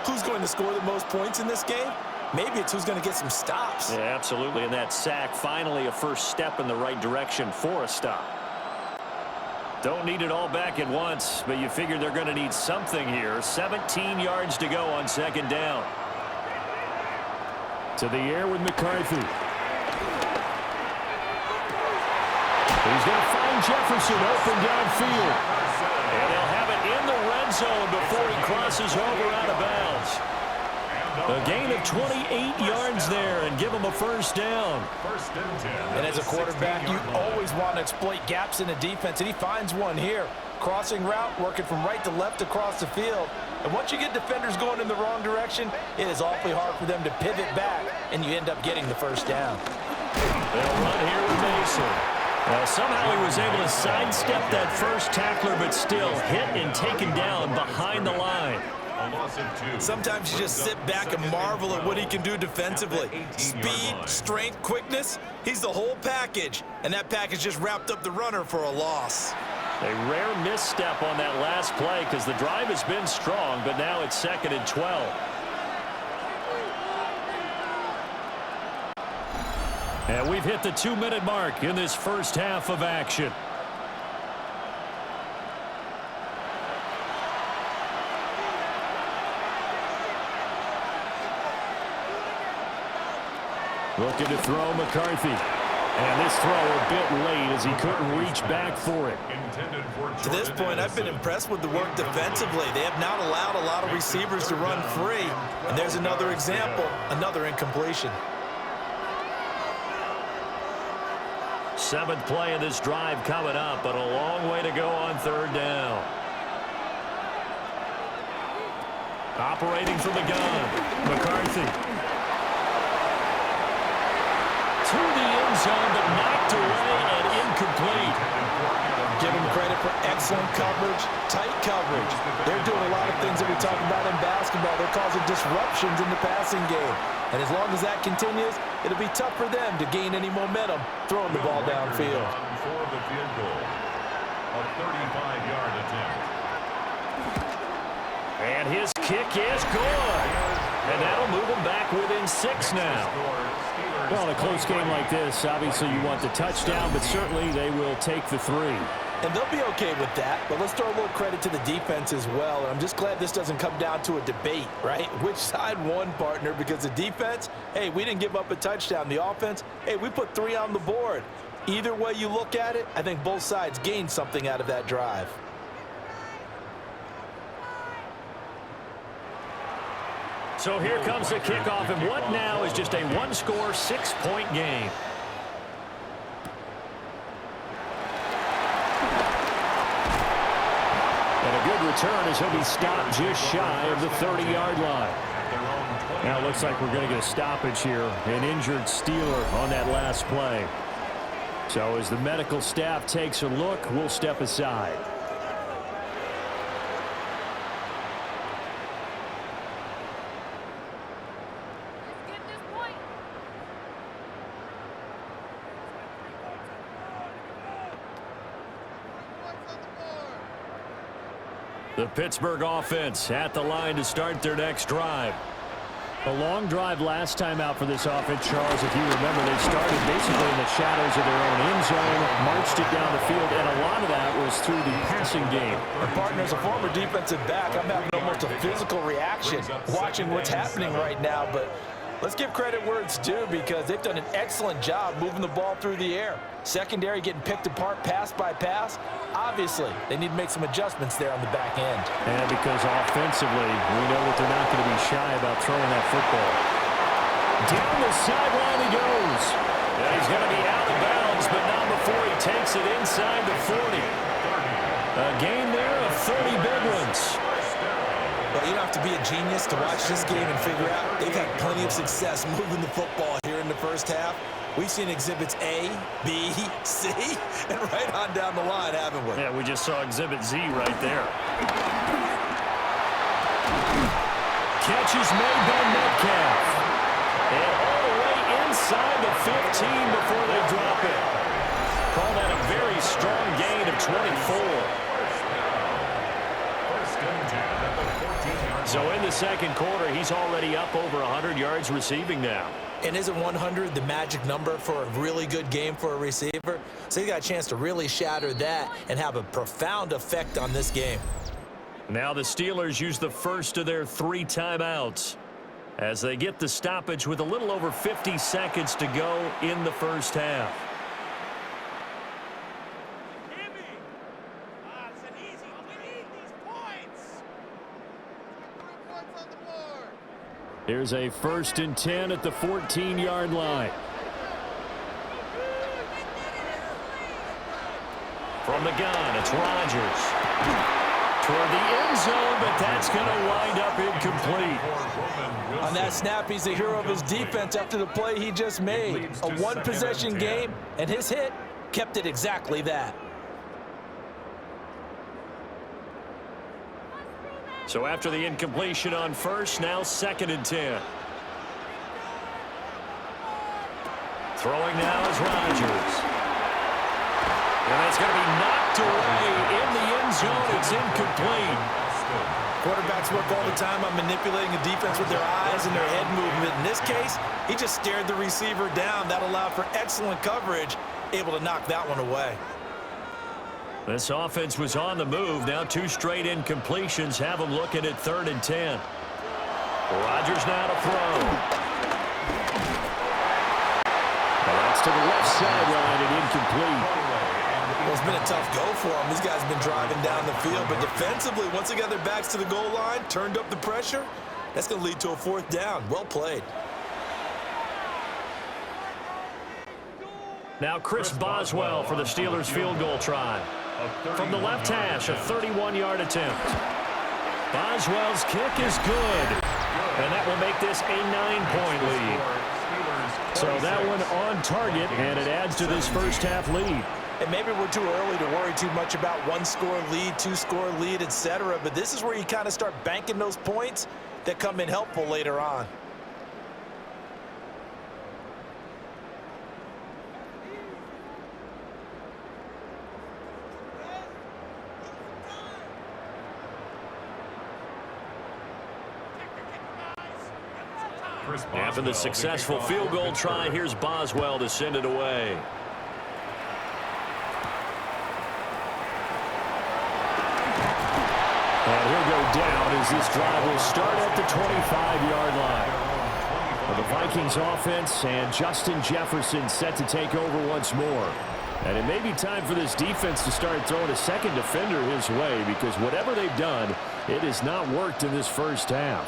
who's going to score the most points in this game. Maybe it's who's going to get some stops. Yeah, absolutely. And that sack, finally a first step in the right direction for a stop. Don't need it all back at once, but you figure they're going to need something here. 17 yards to go on second down. To the air with McCarthy. He's going to find Jefferson open downfield. And they'll have it in the red zone before he crosses over out of bounds. A gain of 28 yards there and give him a first down. And as a quarterback, you always want to exploit gaps in the defense, and he finds one here. Crossing route, working from right to left across the field. And once you get defenders going in the wrong direction, it is awfully hard for them to pivot back, and you end up getting the first down. They'll run here with Mason. Well, somehow he was able to sidestep that first tackler, but still hit and taken down behind the line. Sometimes you just sit back and marvel at what he can do defensively. Speed, strength, quickness, he's the whole package. And that package just wrapped up the runner for a loss. A rare misstep on that last play because the drive has been strong, but now it's 2nd and 12. And we've hit the 2-minute mark in this first half of action. Looking to throw McCarthy. And this throw a bit late as he couldn't reach back for it. To this point, I've been impressed with the work defensively. They have not allowed a lot of receivers to run free. And there's another example, another incompletion. 7th play of this drive coming up, but a long way to go on 3rd down. Operating from the gun, McCarthy. To the end zone, but knocked away and incomplete. Give them credit for excellent coverage, tight coverage. They're doing a lot of things that we talk about in basketball. They're causing disruptions in the passing game. And as long as that continues, it'll be tough for them to gain any momentum throwing the ball downfield. For the field goal, a 35-yard attempt. And his kick is good. And that'll move them back within 6 now. Well, in a close game like this, obviously you want the touchdown, but certainly they will take the 3. And they'll be okay with that, but let's throw a little credit to the defense as well. And I'm just glad this doesn't come down to a debate, right? Which side won, partner? Because the defense, hey, we didn't give up a touchdown. The offense, hey, we put 3 on the board. Either way you look at it, I think both sides gained something out of that drive. So here comes the kickoff, and what now is just a one-score, 6-point game. And a good return as he'll be stopped just shy of the 30-yard line. Now it looks like we're going to get a stoppage here. An injured Steeler on that last play. So as the medical staff takes a look, we'll step aside. The Pittsburgh offense at the line to start their next drive. A long drive last time out for this offense, Charles. If you remember, they started basically in the shadows of their own end zone, marched it down the field, and a lot of that was through the passing game. Our partner, as a former defensive back, I'm having almost a physical reaction watching what's happening right now, but let's give credit where it's due because they've done an excellent job moving the ball through the air. Secondary getting picked apart pass by pass. Obviously, they need to make some adjustments there on the back end. And because offensively, we know that they're not going to be shy about throwing that football. Down the sideline he goes. And he's going to be out of bounds, but not before he takes it inside the 40. A gain there of 30 big ones. Well, you don't have to be a genius to watch this game and figure out they've had plenty of success moving the football here in the first half. We've seen exhibits A, B, C, and right on down the line, haven't we? Yeah, we just saw exhibit Z right there. Catch is made by Metcalf. And all the way inside the 15 before they drop it. Call that a very strong gain of 24. So in the second quarter, he's already up over 100 yards receiving now. And isn't 100 the magic number for a really good game for a receiver? So he's got a chance to really shatter that and have a profound effect on this game. Now the Steelers use the first of their 3 timeouts as they get the stoppage with a little over 50 seconds to go in the first half. Here's a 1st and 10 at the 14-yard line. From the gun, it's Rodgers. Toward the end zone, but that's going to wind up incomplete. On that snap, he's the hero of his defense after the play he just made. A one-possession game, and his hit kept it exactly that. So after the incompletion on first, now 2nd and 10. Throwing now is Rodgers. And that's going to be knocked away in the end zone. It's incomplete. Quarterbacks work all the time on manipulating the defense with their eyes and their head movement. In this case, he just stared the receiver down. That allowed for excellent coverage, able to knock that one away. This offense was on the move. Now 2 straight incompletions have them looking at 3rd and 10. Rodgers now to throw. Well, that's to the left sideline and incomplete. Well, it's been a tough go for him. These guys have been driving down the field, but defensively, once they got their backs to the goal line, turned up the pressure, that's going to lead to a 4th down. Well played. Now Chris Boswell for the Steelers field goal try. From the left hash, a 31-yard attempt. Boswell's kick is good. And that will make this a 9-point lead. So that one on target, and it adds to this first half lead. And maybe we're too early to worry too much about 1-score lead, 2-score lead, etc. But this is where you kind of start banking those points that come in helpful later on. After the successful field goal try, here's Boswell to send it away. And he'll go down as this drive will start at the 25-yard line. Well, the Vikings offense and Justin Jefferson set to take over once more. And it may be time for this defense to start throwing a second defender his way, because whatever they've done, it has not worked in this first half.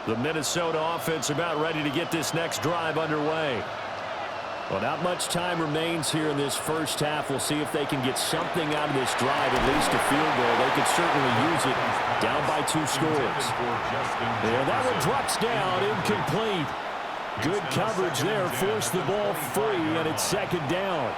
The Minnesota offense about ready to get this next drive underway. Well, not much time remains here in this first half. We'll see if they can get something out of this drive, at least a field goal. They could certainly use it, down by 2 scores. And that one drops down, incomplete. Good coverage there, forced the ball free, and it's 2nd down.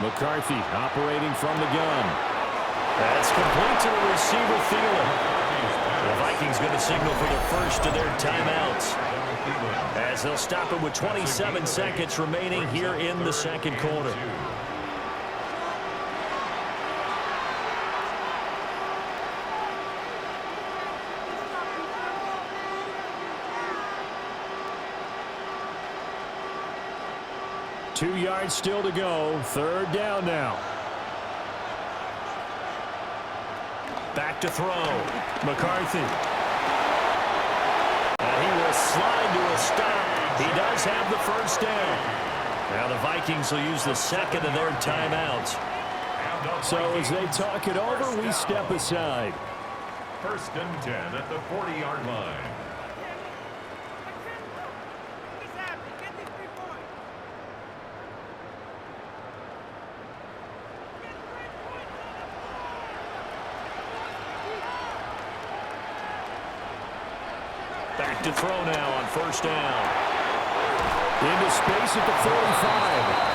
McCarthy operating from the gun. That's complete to the receiver, Thielen. The Vikings going to signal for the first of their timeouts, as they'll stop it with 27 seconds remaining here in the second quarter. Two yards still to go. 3rd down now. Back to throw. McCarthy. And he will slide to a stop. He does have the first down. Now the Vikings will use the second of their timeouts. So as they talk it over, we step aside. 1st and 10 at the 40-yard line. Back to throw now on 1st down. Into space at the 45.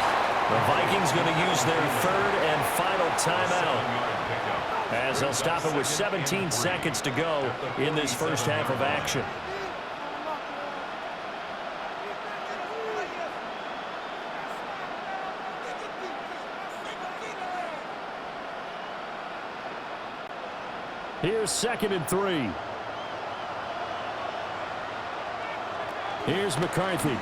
The Vikings going to use their third and final timeout, as they'll stop it with 17 seconds to go in this first half of action. Here's 2nd and 3. Here's McCarthy.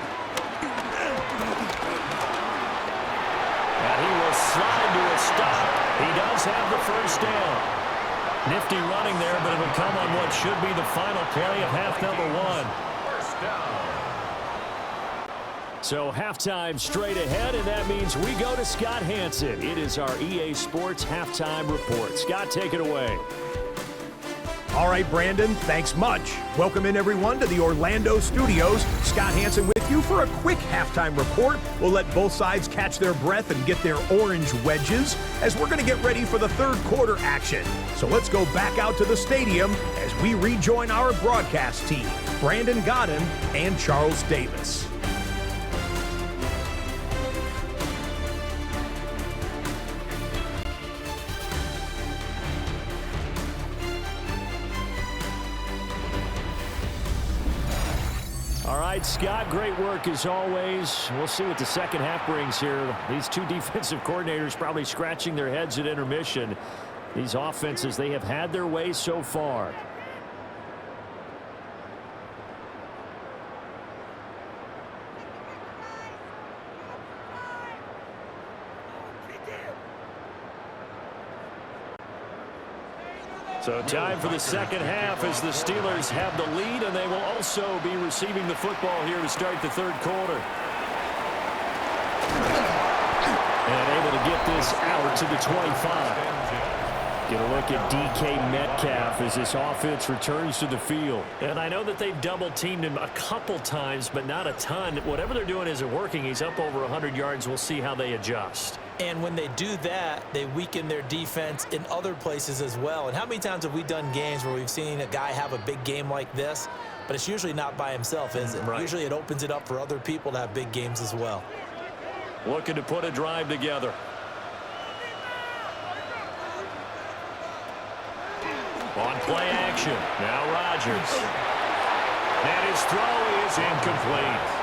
And he will slide to a stop. He does have the first down. Nifty running there, but it'll come on what should be the final play of half number 1. First down. So halftime straight ahead, and that means we go to Scott Hansen. It is our EA Sports halftime report. Scott, take it away. All right, Brandon, thanks much. Welcome in, everyone, to the Orlando studios. Scott Hansen with you for a quick halftime report. We'll let both sides catch their breath and get their orange wedges as we're going to get ready for the third quarter action. So let's go back out to the stadium as we rejoin our broadcast team, Brandon Godden and Charles Davis. All right, Scott, great work as always. We'll see what the second half brings here. These two defensive coordinators probably scratching their heads at intermission. These offenses, they have had their way so far. So time for the second half as the Steelers have the lead, and they will also be receiving the football here to start the third quarter. And able to get this out to the 25. Get a look at DK Metcalf as this offense returns to the field. And I know that they've double-teamed him a couple times, but not a ton. Whatever they're doing isn't working. He's up over 100 yards. We'll see how they adjust. And when they do that, they weaken their defense in other places as well. And how many times have we done games where we've seen a guy have a big game like this, but it's usually not by himself, is it? Right. Usually it opens it up for other people to have big games as well. Looking to put a drive together. On play action. Now Rodgers. And his throw is incomplete.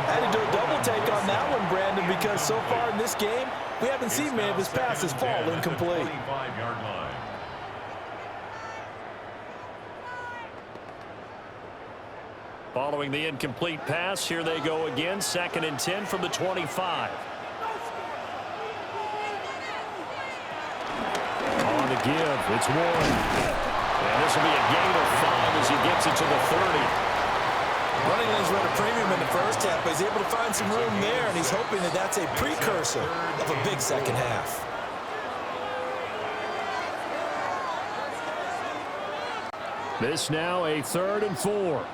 I had to do a double take on that one, Brandon, because so far in this game, we haven't seen many of his passes fall incomplete. Following the incomplete pass, here they go again. 2nd and 10 from the 25. On the give, it's Warren. And this will be a gain of 5 as he gets it to the 30. Running lanes were at a premium in the first half, but he's able to find some room there, and he's hoping that that's a precursor of a big second half. This now a 3rd and 4.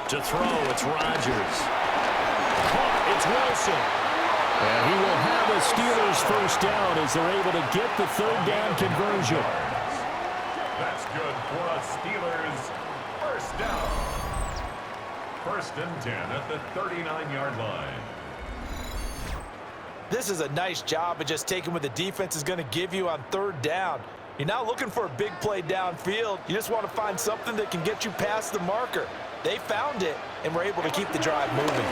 To throw, it's Rodgers. Caught, it's Wilson. And he will have the Steelers first down as they're able to get the third down conversion. That's good for a Steelers first down. 1st and 10 at the 39-yard line. This is a nice job of just taking what the defense is going to give you on third down. You're not looking for a big play downfield. You just want to find something that can get you past the marker. They found it, and were able to keep the drive moving.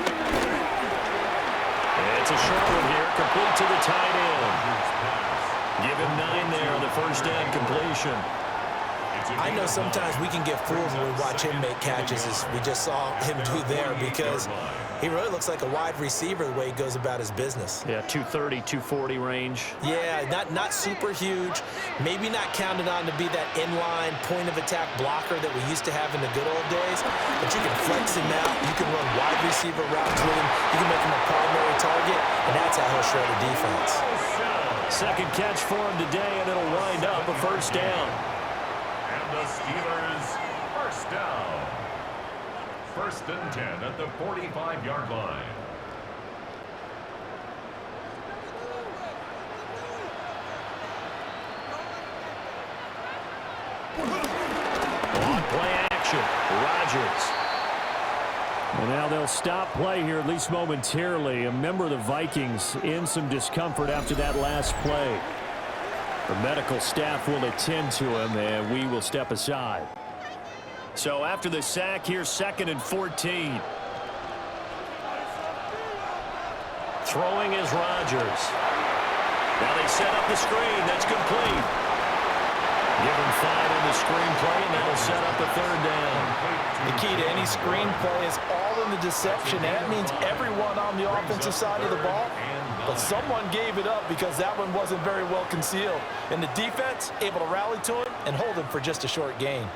It's a short one here, complete to the tight end. Give him 9 there on the first down completion. I know sometimes we can get fooled when we watch him make catches, as we just saw him do there, because he really looks like a wide receiver the way he goes about his business. Yeah, 230, 240 range. Yeah, not super huge. Maybe not counted on to be that inline point-of-attack blocker that we used to have in the good old days, but you can flex him out. You can run wide receiver routes with him. You can make him a primary target, and that's how he'll shred a defense. Second catch for him today, and it'll wind up a first down. And the Steelers first down. 1st and 10 at the 45-yard line. On play motion. Rodgers. And now they'll stop play here, at least momentarily. A member of the Vikings in some discomfort after that last play. The medical staff will attend to him, and we will step aside. So after the sack, here's 2nd and 14. Throwing is Rodgers. Now they set up the screen. That's complete. Give him 5 on the screen play, and that'll set up a 3rd down. The key to any screen play is all in the deception, and that means everyone on the offensive side of the ball. But someone gave it up because that one wasn't very well concealed. And the defense able to rally to him and hold him for just a short gain.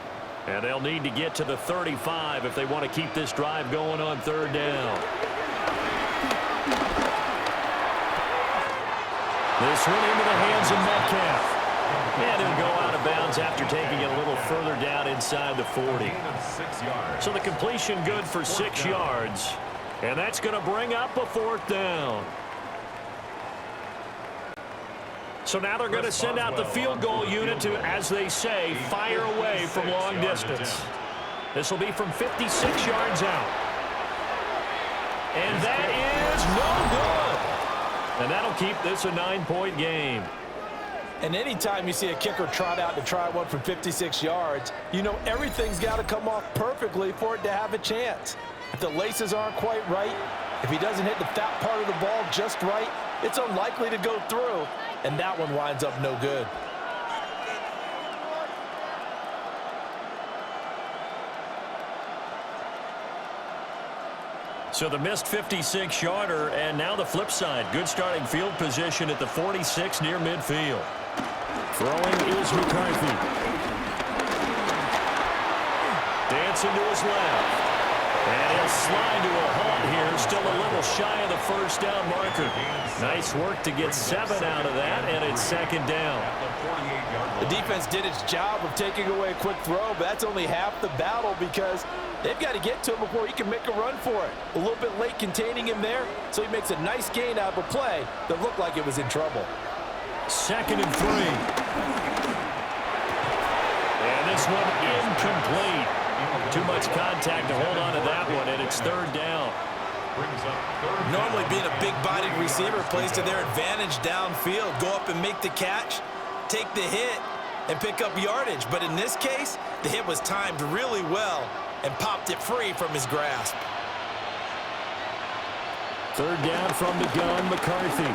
And they'll need to get to the 35 if they want to keep this drive going on 3rd down. This one into the hands of Metcalf. And he'll go out of bounds after taking it a little further down inside the 40. So the completion good for 6 yards. And that's going to bring up a 4th down. So now they're going to send out the field goal unit to, as they say, fire away from long distance. This will be from 56 yards out. And that is no good. And that'll keep this a 9-point game. And anytime you see a kicker trot out to try one from 56 yards, you know everything's got to come off perfectly for it to have a chance. If the laces aren't quite right, if he doesn't hit the fat part of the ball just right, it's unlikely to go through, and that one winds up no good. So the missed 56-yarder, and now the flip side. Good starting field position at the 46 near midfield. Throwing is McCarthy. Dancing to his left. And he'll slide to a halt here. Still a little shy of the 1st down marker. Nice work to get 7 out of that, and it's 2nd down. The defense did its job of taking away a quick throw, but that's only half the battle because they've got to get to him before he can make a run for it. A little bit late containing him there, so he makes a nice gain out of a play that looked like it was in trouble. 2nd and 3. And this one incomplete. Too much contact to hold on to that one, and it's 3rd down. Normally being a big-bodied receiver plays to their advantage downfield. Go up and make the catch, take the hit, and pick up yardage. But in this case, the hit was timed really well and popped it free from his grasp. 3rd down from the gun, McCarthy.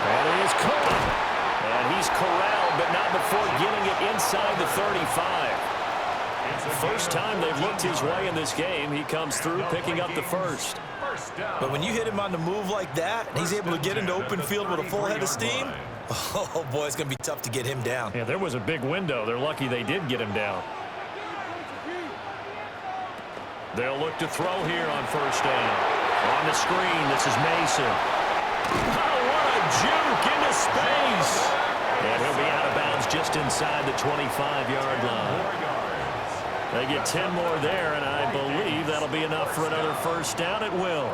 And it is caught. And he's corralled, but not before getting it inside the 35. First time they've looked his way in this game. He comes through picking up the 1st. But when you hit him on the move like that, and he's able to get into open field with a full head of steam, oh boy, it's going to be tough to get him down. Yeah, there was a big window. They're lucky they did get him down. They'll look to throw here on 1st down. On the screen, this is Mason. Oh, what a juke into space. And he'll be out of bounds just inside the 25-yard line. They get 10 more there, and I believe that'll be enough for another 1st down. It will.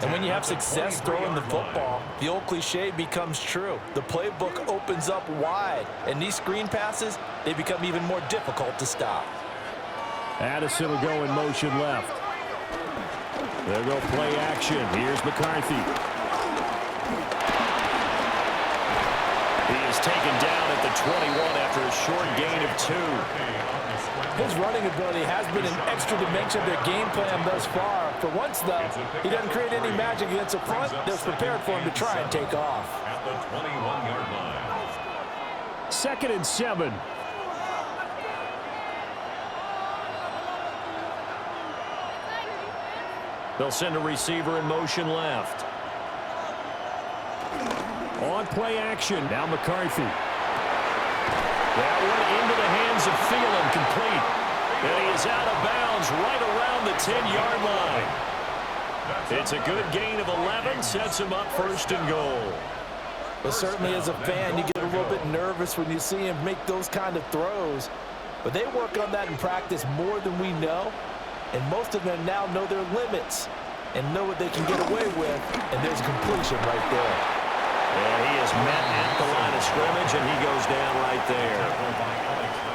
And when you have success throwing the football, the old cliche becomes true. The playbook opens up wide, and these screen passes, they become even more difficult to stop. Addison will go in motion left. They'll go play action. Here's McCarthy. He is taken down at the 21 after a short gain of 2. His running ability has been an extra dimension of their game plan thus far. For once, though, he doesn't create any magic against the front that's prepared for him to try and take off. At the 21-yard line. 2nd and 7. They'll send a receiver in motion left. On play action. Now McCarthy. That one into the hands of Thielen, complete. And he is out of bounds right around the 10-yard line. It's a good gain of 11, sets him up 1st and goal. But certainly as a fan, you get a little bit nervous when you see him make those kind of throws. But they work on that in practice more than we know. And most of them now know their limits and know what they can get away with. And there's completion right there. And he is met at the line of scrimmage, and he goes down right there.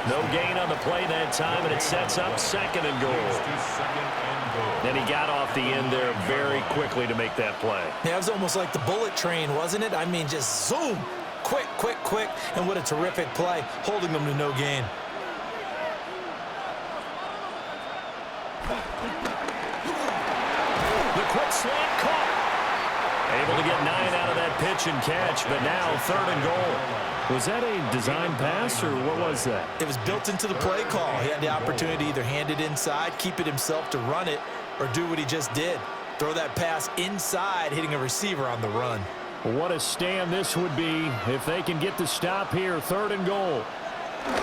No gain on the play that time, and it sets up 2nd and goal. And he got off the end there very quickly to make that play. Yeah, it was almost like the bullet train, wasn't it? I mean, just zoom. Quick, quick, quick. And what a terrific play, holding them to no gain. The quick slant caught. Able to get 9 out of that pitch and catch, but now 3rd and goal. Was that a design pass, or what was that? It was built into the play call. He had the opportunity to either hand it inside, keep it himself to run it, or do what he just did. Throw that pass inside, hitting a receiver on the run. What a stand this would be if they can get the stop here. 3rd and goal.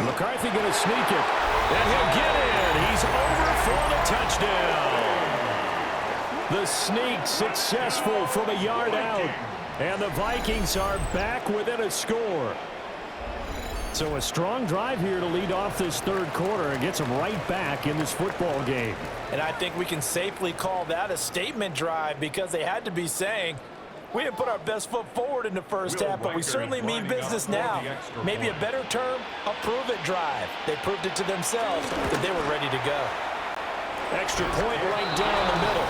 McCarthy going to sneak it. And he'll get in. He's over for the touchdown. The sneak successful from a yard out. And the Vikings are back within a score. So a strong drive here to lead off this 3rd quarter and gets them right back in this football game. And I think we can safely call that a statement drive because they had to be saying, we didn't put our best foot forward in the first half, but we certainly mean business now. Maybe a better term, a prove-it drive. They proved it to themselves that they were ready to go. Extra point right down the middle.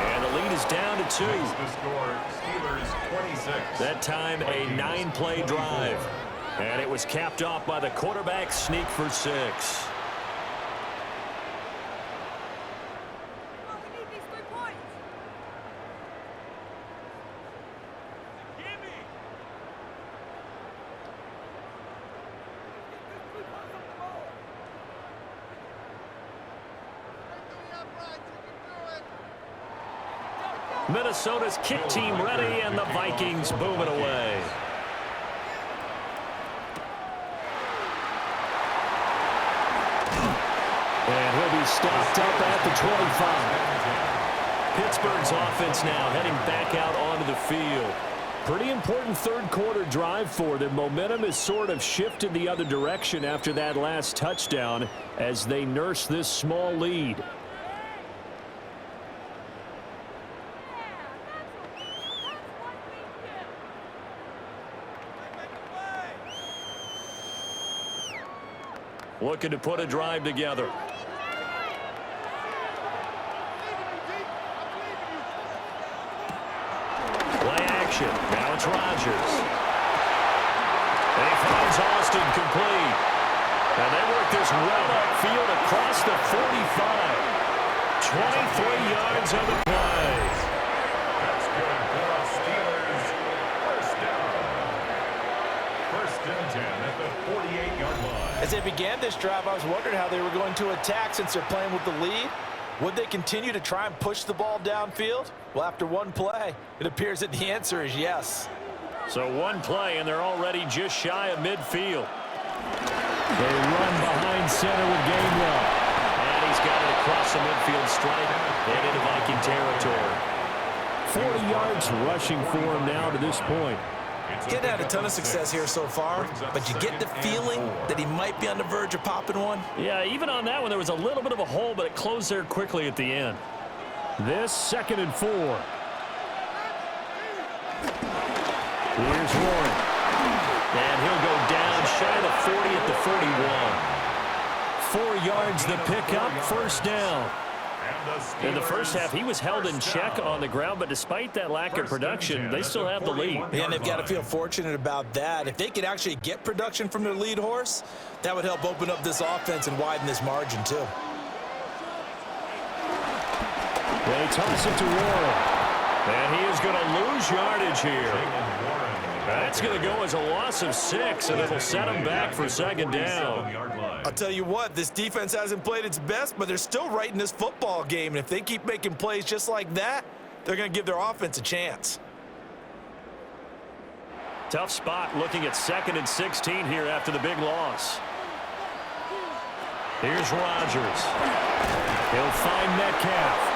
And the lead is down to 2. The score, Steelers 26. That time a 9-play drive. And it was capped off by the quarterback sneak for 6. Minnesota's kick team ready, and the Vikings boom it away. And he'll be stopped up at the 25. Pittsburgh's offense now heading back out onto the field. Pretty important 3rd quarter drive for them. Momentum has sort of shifted the other direction after that last touchdown as they nurse this small lead. Looking to put a drive together. Play action. Now it's Rodgers. And he finds Austin complete. And they work this well upfield across the 45. 23 yards on the play. That's good for the Steelers. First down. 1st and 10 at the 48-yard line. As they began this drive, I was wondering how they were going to attack since they're playing with the lead. Would they continue to try and push the ball downfield? Well, after one play, it appears that the answer is yes. So one play, and they're already just shy of midfield. They run behind center with Gainwell. And he's got it across the midfield stripe and into Viking territory. 40 yards rushing for him now to this point. Getting had a ton of success here so far, but you get the feeling that he might be on the verge of popping one. Yeah, even on that one, there was a little bit of a hole, but it closed there quickly at the end. This 2nd and 4. Here's Warren. And he'll go down shy of the 40 at the 41. 4 yards the pickup, 1st down. In the first half, he was held in check on the ground, but despite that lack of production, they still have the lead. And they've got to feel fortunate about that. If they could actually get production from their lead horse, that would help open up this offense and widen this margin, too. They toss it to Warren. And he is going to lose yardage here. That's going to go as a loss of 6, and it'll set him back for 2nd down. I'll tell you what, this defense hasn't played its best, but they're still right in this football game. And if they keep making plays just like that, they're going to give their offense a chance. Tough spot looking at 2nd and 16 here after the big loss. Here's Rodgers. He'll find Metcalf.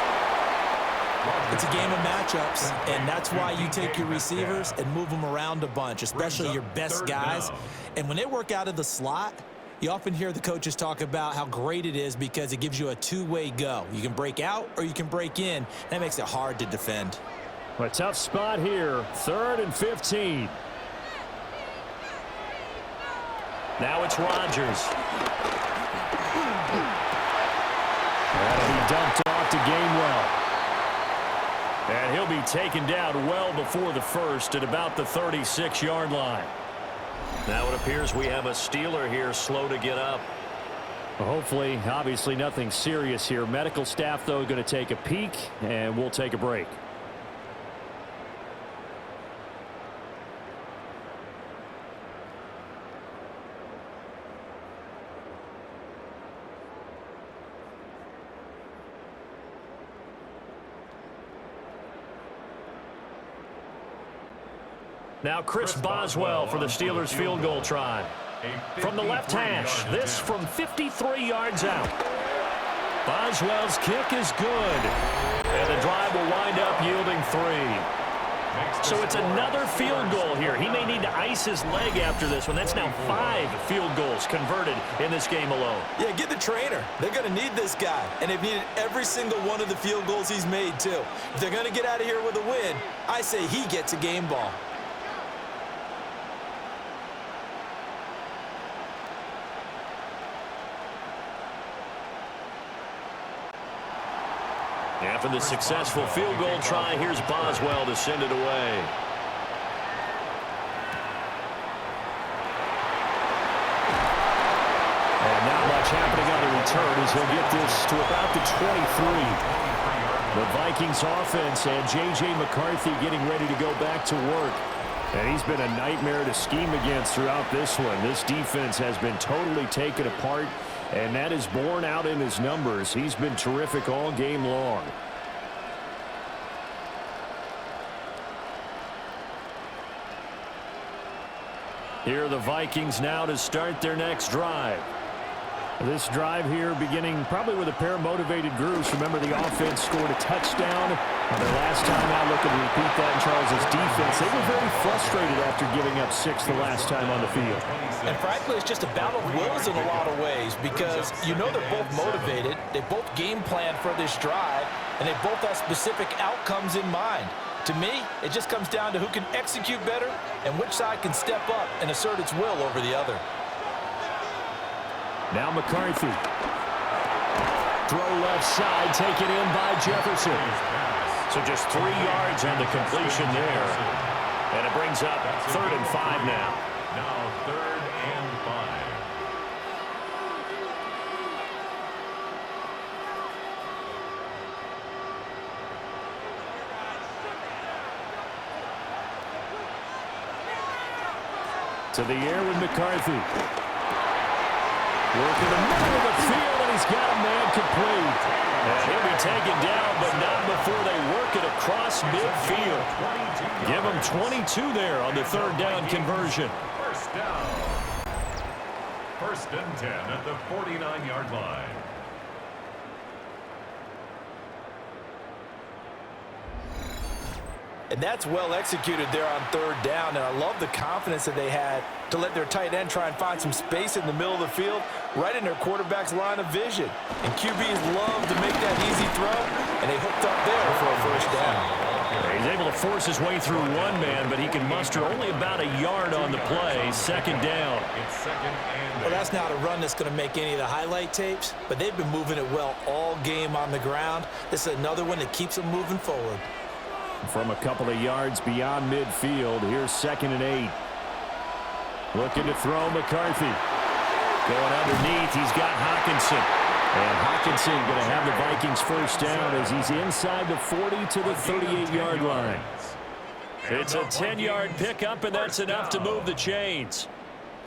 It's a game of matchups, and that's why you take your receivers and move them around a bunch, especially your best guys. And when they work out of the slot, you often hear the coaches talk about how great it is because it gives you a two-way go. You can break out or you can break in. That makes it hard to defend. A tough spot here. 3rd and 15. Now it's Rodgers. That'll be dumped off to Gainwell. And he'll be taken down well before the first at about the 36-yard line. Now it appears we have a Steeler here slow to get up. Well, hopefully, obviously nothing serious here. Medical staff, though, going to take a peek, and we'll take a break. Now Chris Boswell for the Steelers field goal try. From the left hash, this from 53 yards out. Boswell's kick is good. And the drive will wind up yielding 3. So it's another field goal here. He may need to ice his leg after this one. That's now 5 field goals converted in this game alone. Yeah, get the trainer. They're going to need this guy. And they've needed every single one of the field goals he's made, too. If they're going to get out of here with a win, I say he gets a game ball. After the successful field goal try, here's Boswell to send it away. And not much happening on the return as he'll get this to about the 23. The Vikings offense and J.J. McCarthy getting ready to go back to work. And he's been a nightmare to scheme against throughout this one. This defense has been totally taken apart, and that is borne out in his numbers. He's been terrific all game long. Here are the Vikings now to start their next drive. This drive here beginning probably with a pair of motivated groups. Remember, the offense scored a touchdown on their last time out. Looking to repeat that in Charles' defense. They were very frustrated after giving up 6 the last time on the field. And frankly, it's just a battle of wills in a lot of ways because you know they're both motivated. They both game plan for this drive, and they both have specific outcomes in mind. To me, it just comes down to who can execute better and which side can step up and assert its will over the other. Now McCarthy. Throw left side, taken in by Jefferson. So just 3 yards on the completion there. And it brings up 3rd and 5 now. Now 3rd and 5. To the air with McCarthy. Working the middle of the field, and he's got a man complete. And he'll be taken down, but not before they work it across midfield. Give him 22 there on the 3rd down conversion. First down. 1st and 10 at the 49-yard line. And that's well executed there on 3rd down, and I love the confidence that they had to let their tight end try and find some space in the middle of the field, right in their quarterback's line of vision. And QBs love to make that easy throw, and they hooked up there for a 1st down. He's able to force his way through one man, but he can muster only about a yard on the play. 2nd down. It's 2nd and 8. Well, that's not a run that's going to make any of the highlight tapes, but they've been moving it well all game on the ground. This is another one that keeps them moving forward. From a couple of yards beyond midfield, here's 2nd and 8. Looking to throw McCarthy. Going underneath, he's got Hockenson. And Hockenson going to have the Vikings 1st down as he's inside the 40 to the 38-yard line. It's a 10-yard pickup, and that's enough to move the chains.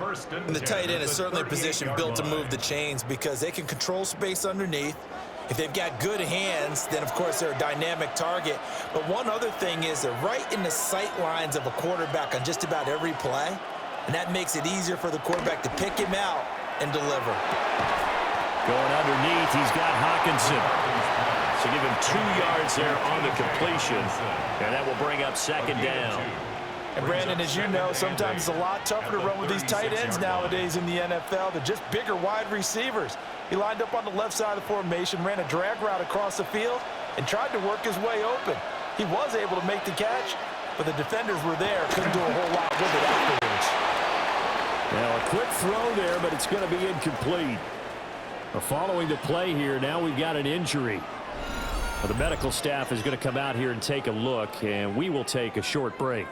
And the tight end is certainly a position built to move the chains because they can control space underneath. If they've got good hands, then, of course, they're a dynamic target. But one other thing is they're right in the sight lines of a quarterback on just about every play, and that makes it easier for the quarterback to pick him out and deliver. Going underneath, he's got Hockenson. So give him 2 yards there on the completion, and that will bring up 2nd down. And, Brandon, as you know, sometimes it's a lot tougher to run with these tight ends nowadays in the NFL. They're just bigger wide receivers. He lined up on the left side of the formation, ran a drag route across the field, and tried to work his way open. He was able to make the catch, but the defenders were there. Couldn't do a whole lot with it afterwards. Now, a quick throw there, but it's going to be incomplete. Following the play here, now we've got an injury. Well, the medical staff is going to come out here and take a look, and we will take a short break.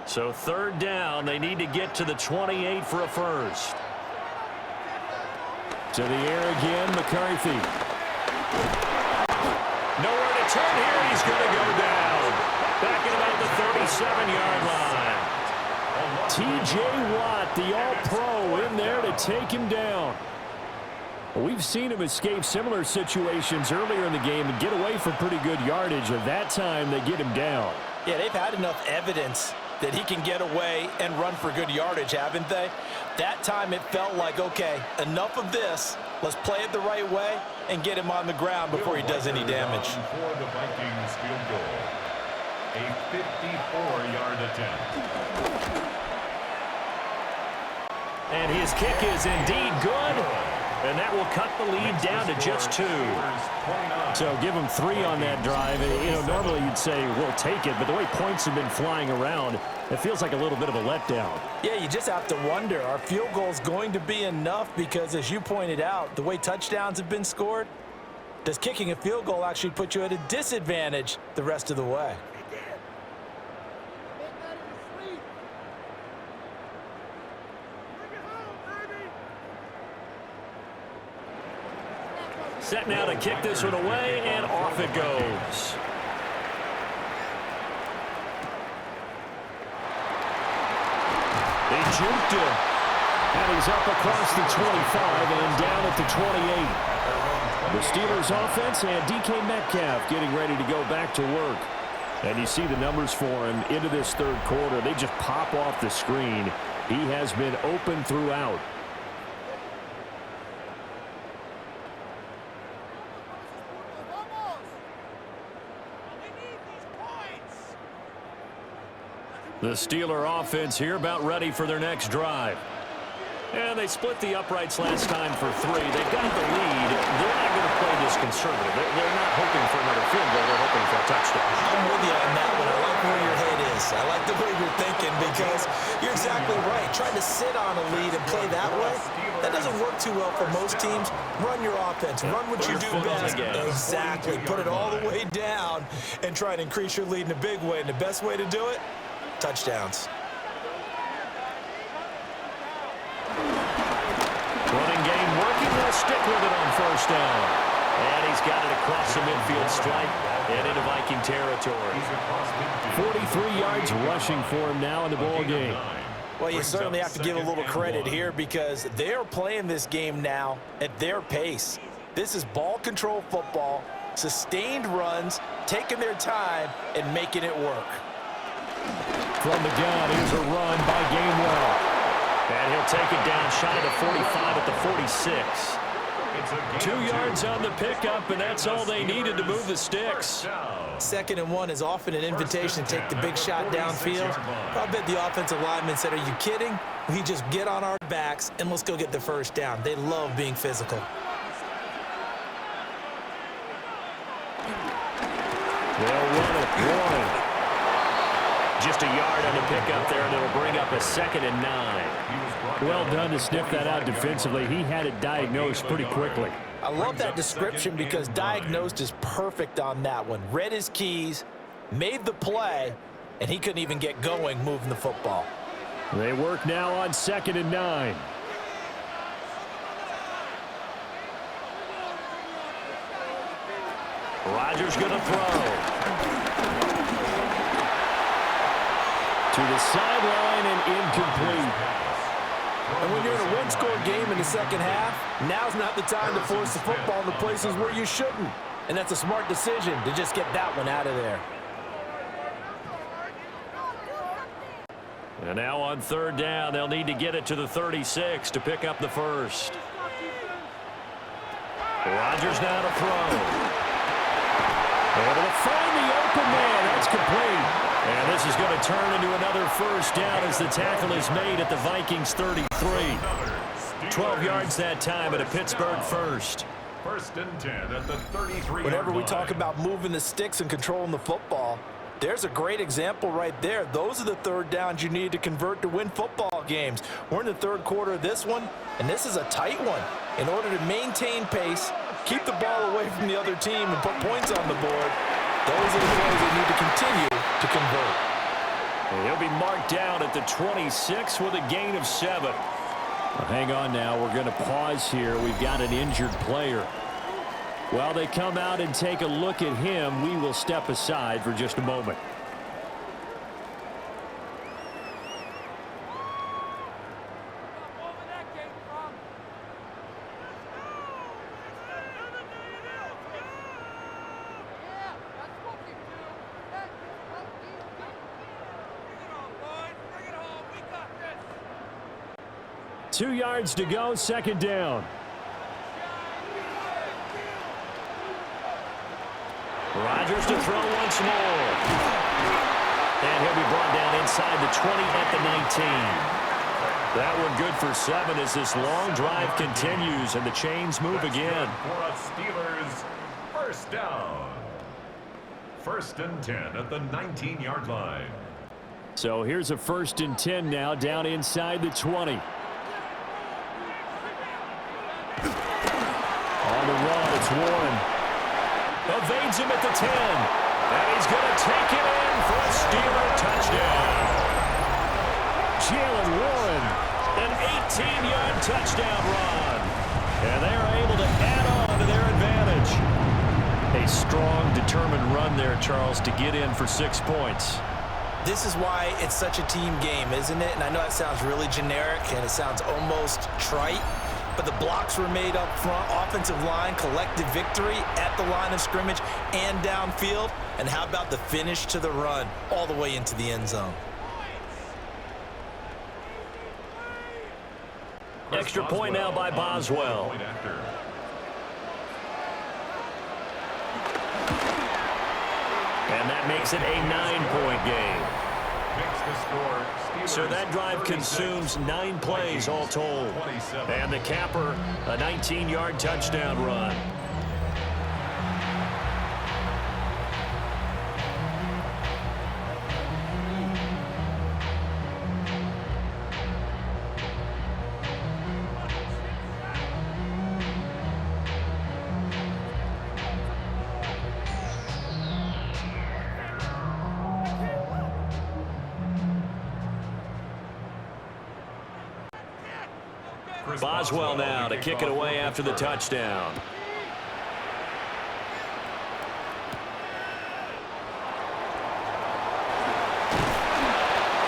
So third down, they need to get to the 28 for a first. To the air again, McCarthy. Nowhere to turn here. He's going to go down. Back at about the 37-yard line. T.J. Watt, the all-pro, in there to take him down. We've seen him escape similar situations earlier in the game and get away from pretty good yardage. At that time, they get him down. Yeah, they've had enough evidence that he can get away and run for good yardage, haven't they? That time it felt like, okay, enough of this. Let's play it the right way and get him on the ground before he does any damage. For the Vikings field goal, a 54-yard attempt. And his kick is indeed good. And that will cut the lead down to just 2. So give them 3 on that drive. You know, normally you'd say we'll take it, but the way points have been flying around, it feels like a little bit of a letdown. Yeah, you just have to wonder, are field goals going to be enough? Because as you pointed out, the way touchdowns have been scored, does kicking a field goal actually put you at a disadvantage the rest of the way? Set now to kick this one away, and off it goes. They juked him. And he's up across the 25 and down at the 28. The Steelers offense and DK Metcalf getting ready to go back to work. And you see the numbers for him into this third quarter. They just pop off the screen. He has been open throughout. The Steeler offense here about ready for their next drive. And they split the uprights last time for 3. They've got the lead. They're not going to play this conservative. They're not hoping for another field goal. They're hoping for a touchdown. I'm with you on that one. I like where your head is. I like the way you're thinking because you're exactly right. Trying to sit on a lead and play that way, that doesn't work too well for most teams. Run your offense. Run what you do best. Exactly. Put it all the way down and try and increase your lead in a big way. And the best way to do it, touchdowns. Running game working. They'll stick with it on first down. And he's got it across the midfield stripe and into Viking territory. 43 yards rushing for him now in the ball game. Well, you certainly have to give a little credit here because they're playing this game now at their pace. This is ball control football, sustained runs, taking their time and making it work. From the gun, here's a run by Gainwell. And he'll take it down, shy to 45 at the 46. 2 yards on the pickup, and that's all they needed to move the sticks. 2nd and 1 is often an invitation to take the big shot downfield. I bet the offensive lineman said, are you kidding? We just get on our backs and let's go get the first down. They love being physical. They'll run it. One. Just a yard on the pickup there, and it'll bring up a 2nd and 9. Well done to sniff that out defensively. He had it diagnosed pretty quickly. I love that description because diagnosed is perfect on that one. Read his keys, made the play, and he couldn't even get going moving the football. They work now on 2nd and 9. Rodgers going to throw. To the sideline and incomplete. And when you're in a one-score game in the second half, now's not the time to force the football in the places where you shouldn't. And that's a smart decision to just get that one out of there. And now on 3rd down, they'll need to get it to the 36 to pick up the first. Rodgers now to throw. Able to find the open man. That's complete. And this is going to turn into another first down as the tackle is made at the Vikings 33. 12 yards that time at a Pittsburgh first. First and 10 at the 33-yard Whenever we line. talk about moving the sticks and controlling the football, there's a great example right there. Those are the third downs you need to convert to win football games. We're in the third quarter of this one, and this is a tight one. In order to maintain pace, keep the ball away from the other team, and put points on the board, those are the plays they need to continue to convert. He'll be marked down at the 26 with a gain of 7. Well, hang on now. We're going to pause here. We've got an injured player. While they come out and take a look at him, we will step aside for just a moment. Two yards to go, second down. Rodgers to throw once more. And he'll be brought down inside the 20 at the 19. That one good for 7 as this long drive continues and the chains move again. For a Steelers first down. First and 10 at the 19-yard line. So here's a first and 10 now down inside the 20. On the run, it's Warren. Evades him at the 10. And he's going to take it in for a Steeler touchdown. Jalen Warren, an 18-yard touchdown run. And they are able to add on to their advantage. A strong, determined run there, Charles, to get in for 6 points. This is why it's such a team game, isn't it? And I know it sounds really generic and it sounds almost trite, but the blocks were made up front, offensive line, collective victory at the line of scrimmage and downfield. And how about the finish to the run all the way into the end zone? Extra point now by Boswell. And that makes it a 9-point game. So that drive consumes 9 plays all told. And the capper, a 19-yard touchdown run. Boswell now to kick it away after the touchdown.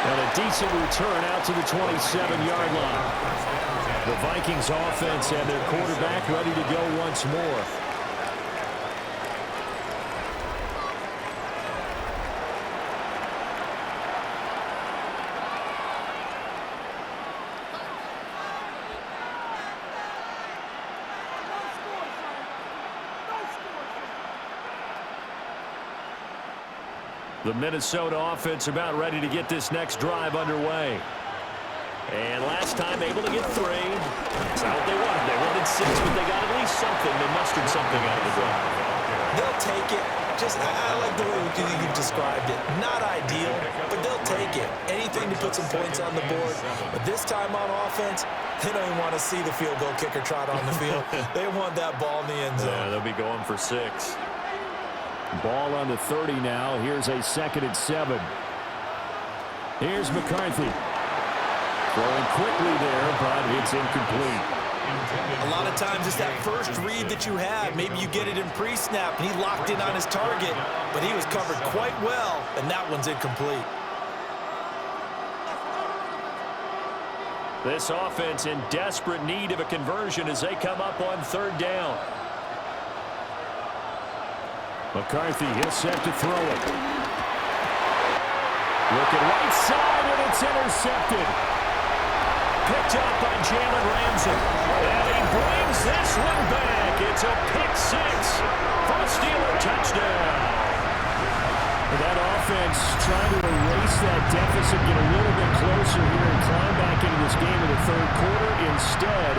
And a decent return out to the 27-yard line. The Vikings offense and their quarterback ready to go once more. The Minnesota offense about ready to get this next drive underway. And last time able to get 3. That's not what they wanted. They wanted 6, but they got at least something. They mustered something out of the drive. They'll take it. I like the way you've described it. Not ideal, but they'll take it. Anything to put some points on the board. But this time on offense, they don't even want to see the field goal kicker trot on the field. They want that ball in the end zone. Yeah, they'll be going for 6. Ball on the 30 now. Here's a 2nd and 7. Here's McCarthy. Throwing quickly there, but it's incomplete. A lot of times it's that first read that you have. Maybe you get it in pre-snap, and he locked in on his target, but he was covered quite well, and that one's incomplete. This offense in desperate need of a conversion as they come up on 3rd down. McCarthy, he'll set to throw it. Looking right side, and it's intercepted. Picked up by Jalen Ramsey. And he brings this one back. It's a pick trying to erase that deficit, get a little bit closer here and climb back into this game in the third quarter. Instead,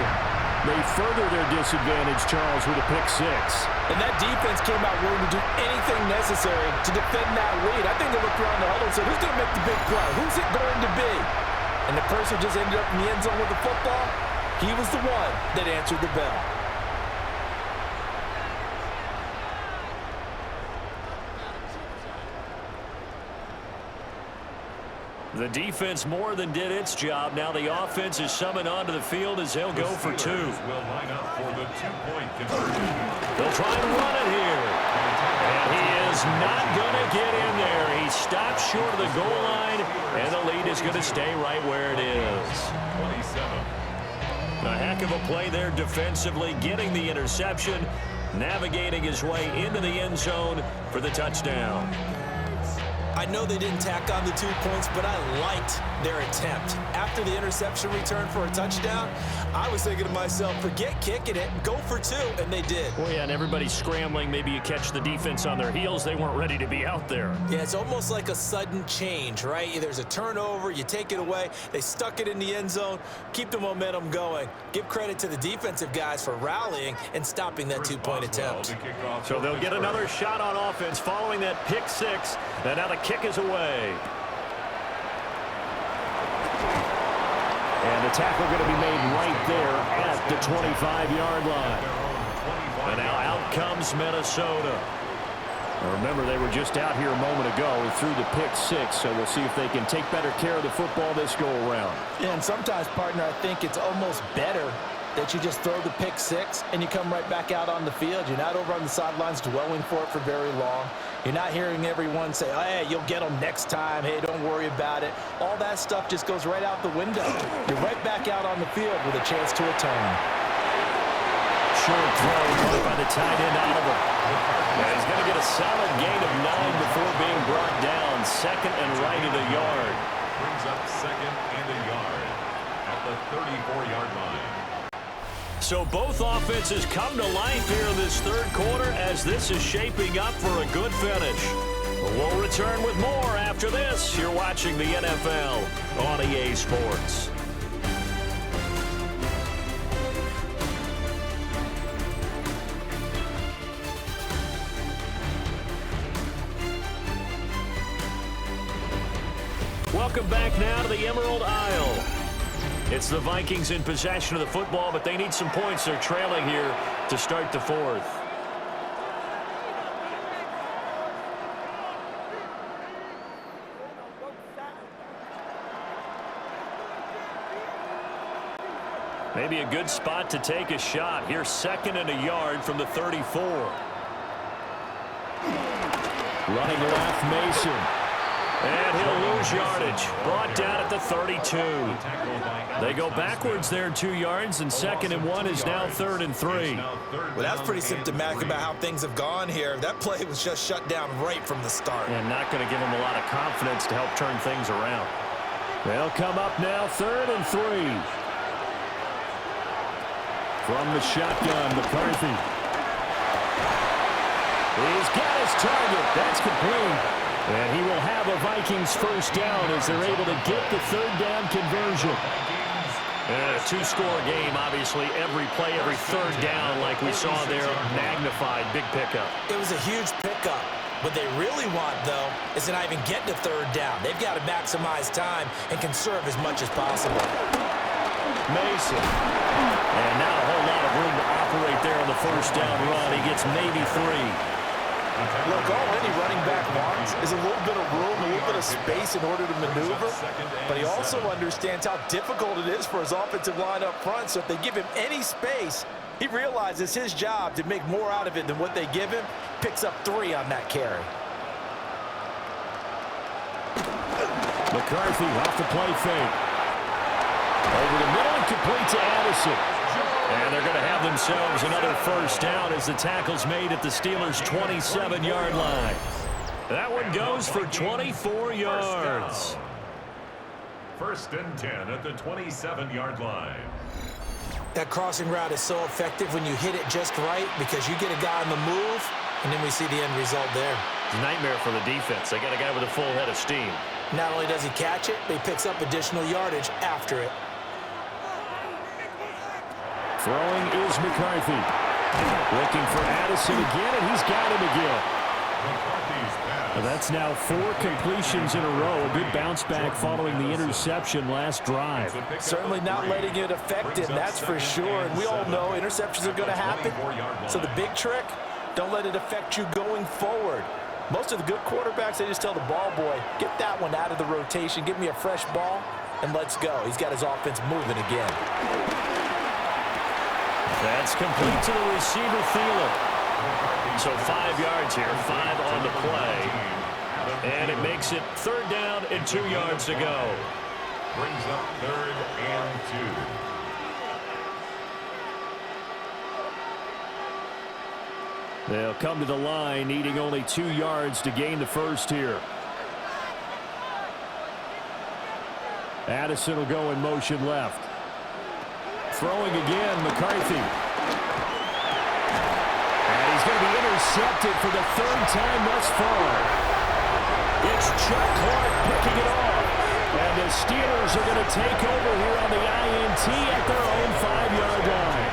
they further their disadvantage, Charles, with a pick six. And that defense came out willing to do anything necessary to defend that lead. I think they looked around the huddle and said, who's going to make the big play? Who's it going to be? And the person who just ended up in the end zone with the football, he was the one that answered the bell. The defense more than did its job. Now the offense is summoned onto the field as they'll go for two. Will line up for the two-point conversion. They'll try and run it here. And he is not going to get in there. He stops short of the goal line, and the lead is going to stay right where it is. 27. A heck of a play there defensively, getting the interception, navigating his way into the end zone for the touchdown. I know they didn't tack on the 2 points, but I liked their attempt. After the interception return for a touchdown, I was thinking to myself, forget kicking it, go for two, and they did. Well, yeah, and everybody's scrambling. Maybe you catch the defense on their heels. They weren't ready to be out there. Yeah, it's almost like a sudden change, right? There's a turnover, you take it away, they stuck it in the end zone, keep the momentum going. Give credit to the defensive guys for rallying and stopping that 2-point attempt. So they'll get another shot on offense following that pick six, and now the kick is away. And the tackle going to be made right there at the 25-yard line. And now out comes Minnesota. Now remember, they were just out here a moment ago through the pick six, so we'll see if they can take better care of the football this go-around. Yeah, and sometimes, partner, I think it's almost better that you just throw the pick six and you come right back out on the field. You're not over on the sidelines dwelling for it for very long. You're not hearing everyone say, oh, hey, you'll get them next time. Hey, don't worry about it. All that stuff just goes right out the window. You're right back out on the field with a chance to atone. Short throw caught by the tight end Oliver. And he's going to get a solid gain of 9 before being brought down. Second and right at a yard. Brings up second and a yard at the 34-yard line. So both offenses come to life here in this third quarter as this is shaping up for a good finish. We'll return with more after this. You're watching the NFL on EA Sports. Welcome back now to the Emerald Isle. It's the Vikings in possession of the football, but they need some points. They're trailing here to start the fourth. Maybe a good spot to take a shot. Here's second and a yard from the 34. Running left, Mason. And he'll lose yardage. Brought down at the 32. They go backwards there 2 yards, and second and 1 is now third and 3. Well, that's pretty symptomatic about how things have gone here. That play was just shut down right from the start. And not going to give them a lot of confidence to help turn things around. They'll come up now third and 3. From the shotgun, McCarthy. He's got his target. That's complete. And he will have a Vikings first down as they're able to get the third down conversion. And a two-score game, obviously. Every play, every third down, like we saw there, magnified. Big pickup. It was a huge pickup. What they really want, though, is to not even get to third down. They've got to maximize time and conserve as much as possible. Mason. And not a whole lot of room to operate there on the first down run. He gets maybe 3. Look, all any running back wants is a little bit of room, a little bit of space in order to maneuver, but he also understands how difficult it is for his offensive line up front, so if they give him any space, he realizes his job to make more out of it than what they give him, picks up 3 on that carry. McCarthy off the play fake. Over the middle and complete to Addison. And they're going to have themselves another first down as the tackle's made at the Steelers' 27-yard line. That one goes for 24 yards. First and 10 at the 27-yard line. That crossing route is so effective when you hit it just right because you get a guy on the move, and then we see the end result there. It's a nightmare for the defense. They got a guy with a full head of steam. Not only does he catch it, but he picks up additional yardage after it. Throwing is McCarthy. Looking for Addison again, and he's got him again. That's now 4 completions in a row. A good bounce back following the interception last drive. Certainly not letting it affect him, that's for sure. And we all know interceptions are going to happen. So the big trick, don't let it affect you going forward. Most of the good quarterbacks, they just tell the ball boy, get that one out of the rotation, give me a fresh ball, and let's go. He's got his offense moving again. That's complete to the receiver, Thielen. So 5 yards here, 5 on the play. And it makes it 3rd down and 2 yards to go. Brings up 3rd and 2. They'll come to the line, needing only 2 yards to gain the first here. Addison will go in motion left. Throwing again, McCarthy. And he's going to be intercepted for the 3rd time thus far. It's Chuck Clark picking it off. And the Steelers are going to take over here on the INT at their own 5-yard line.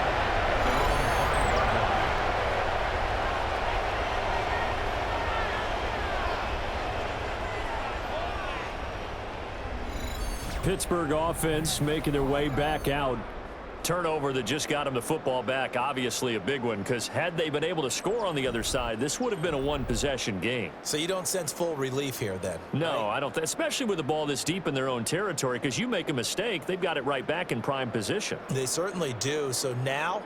Pittsburgh offense making their way back out. Turnover that just got him the football back, obviously a big one, because had they been able to score on the other side, this would have been a 1-possession game. So you don't sense full relief here then? No, I don't, especially with the ball this deep in their own territory, because you make a mistake, they've got it right back in prime position. They certainly do. So now,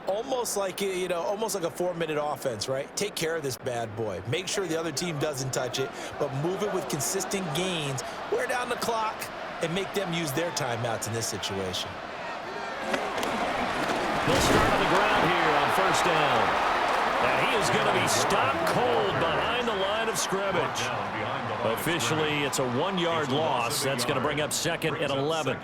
almost like, almost like a 4-minute offense, right? Take care of this bad boy. Make sure the other team doesn't touch it, but move it with consistent gains, wear down the clock, and make them use their timeouts in this situation. They'll start on the ground here on 1st down. And he is going to be stopped cold behind the line of scrimmage. Officially, it's a 1-yard loss. That's going to bring up 2nd and 11.